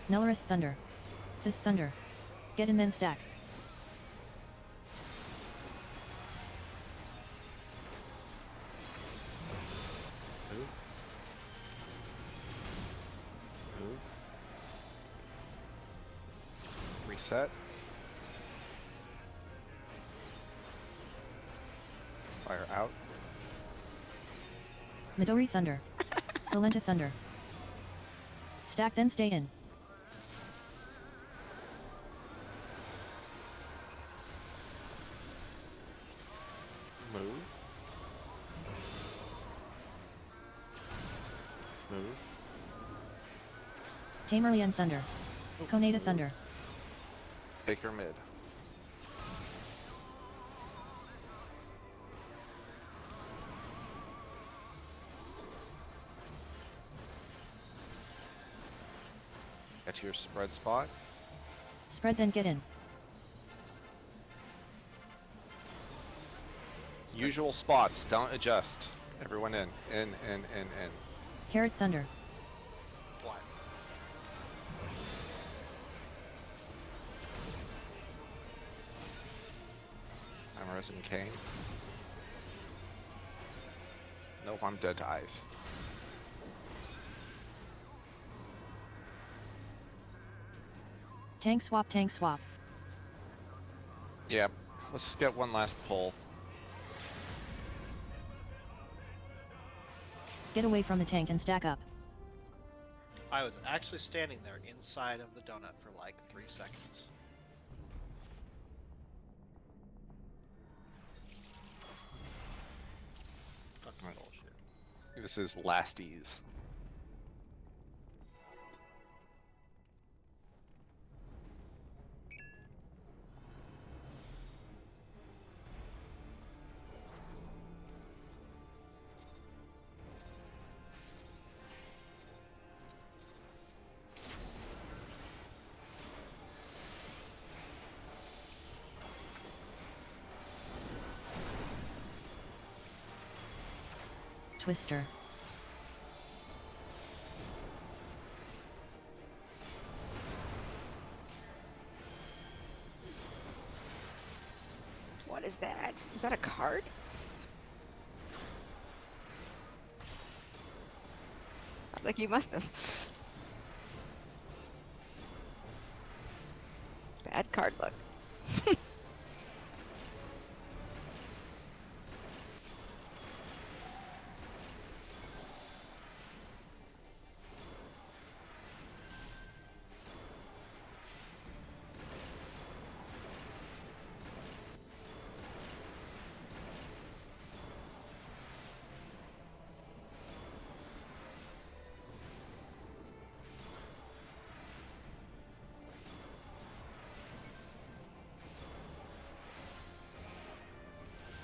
Nullurus Thunder. Fist Thunder. Get in then stack. Move. Move. Reset. Fire out. Midori Thunder. Solenta Thunder. Stack then stay in. Move. Move. Tamerlian Thunder. Koneda Thunder. Take her mid. Get to your spread spot. Spread then get in. Usual spots, don't adjust. Everyone in. In. Carrot Thunder. What? I'm Risen Kane. Nope, I'm dead to ice. Tank swap, tank swap. Yep. Let's just get one last pull. Get away from the tank and stack up. I was actually standing there inside of the donut for like 3 seconds. Fucking bullshit. This is lasties. Twister. What is that? Is that a card? Like you must have. Bad card luck.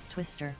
Twister.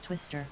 Twister.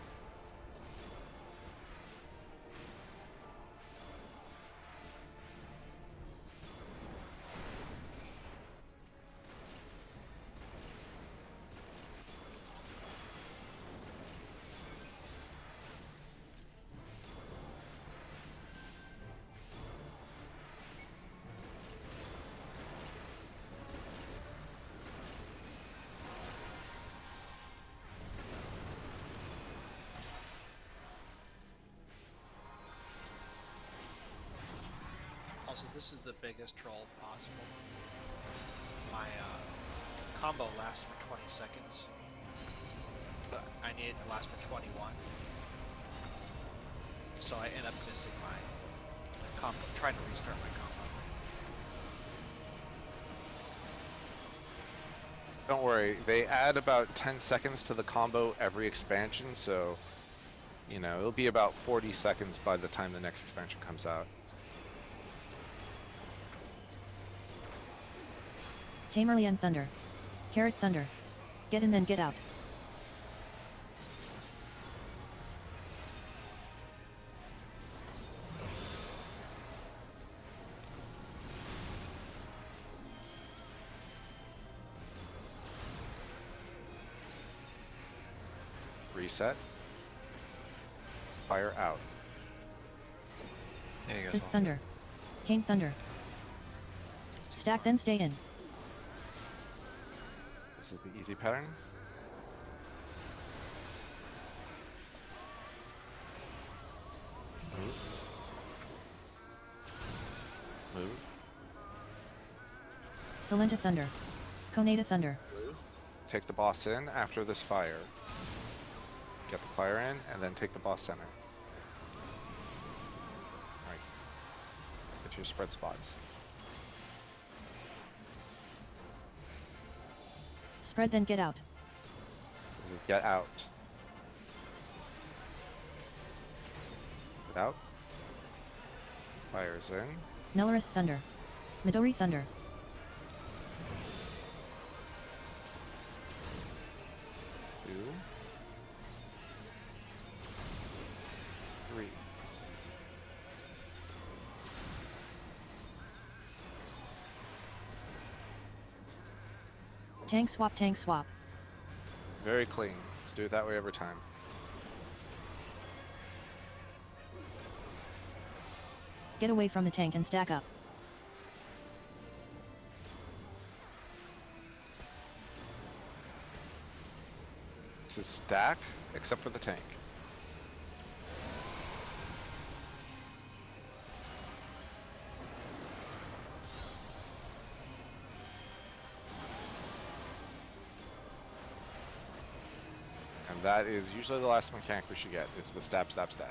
Also, this is the biggest troll possible. My combo lasts for 20 seconds. but I needed to last for 21. So I end up missing my combo, trying to restart my combo. Don't worry, they add about 10 seconds to the combo every expansion, so, you know, it'll be about 40 seconds by the time the next expansion comes out. Tamerlian Thunder. Carrot Thunder. Get in then get out. Reset. Fire out. There you go. Fist Saul. Thunder. Cane Thunder. Stack then stay in. This is the easy pattern. Move. Move. Salenta Thunder. Conata Thunder. Take the boss in after this fire. Get the fire in, and then take the boss center. Alright. Get your spread spots. Spread then get out. This is get out. Get out. Fire's in. Nelaris Thunder. Midori Thunder. Two. Three. Tank swap, tank swap. Very clean. Let's do it that way every time. Get away from the tank and stack up. This is stack, except for the tank. And that is usually the last mechanic we should get, is the stab, stab, stab.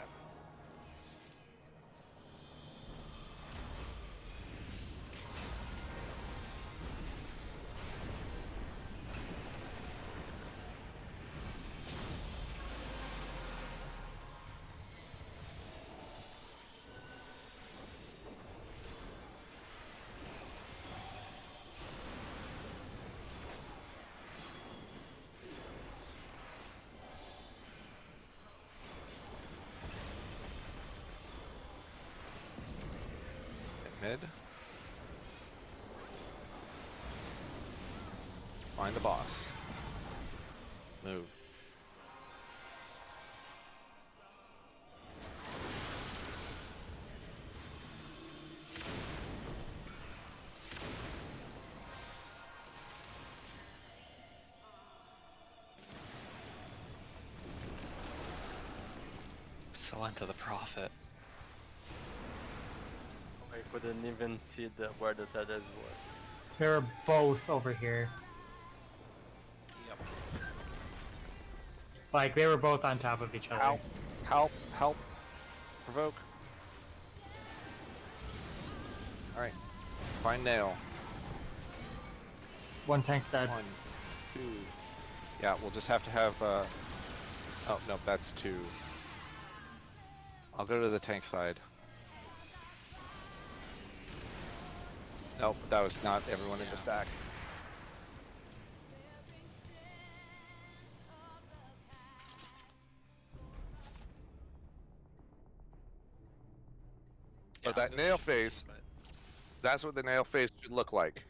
Mid. Find the boss. Move. Salenta the Prophet. I couldn't even see where the Tedes was. They're both over here. Yep. Like, they were both on top of each other. Help! Help! Help! Provoke! Alright. Find nail. One tank's dead. 1, 2. Yeah, we'll just have to have, oh, no, that's 2. I'll go to the tank side. Nope, that was not everyone in the stack. But Yeah, I was that gonna nail shoot, face, but that's what the nail face should look like.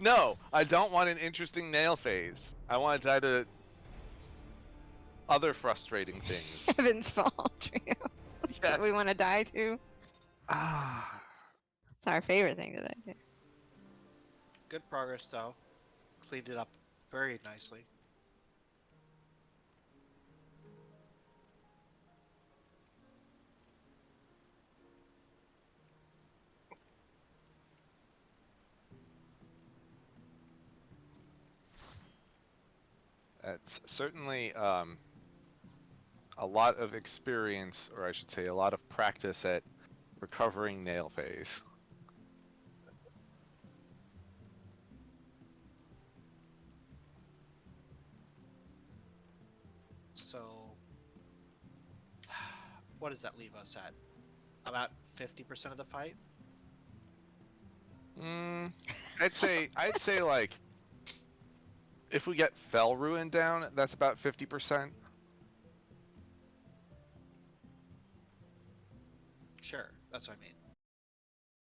No, I don't want an interesting nail phase. I want to die to other frustrating things. Heaven's Fall trio. That's Yes. what we want to die to. Ah, It's our favorite thing to die to. good progress though. Cleaned it up very nicely. It's certainly a lot of experience, or I should say, a lot of practice at recovering nail phase. So, what does that leave us at? About 50% of the fight? I'd say like if we get Fell Ruin down, that's about 50%. Sure, that's what I mean.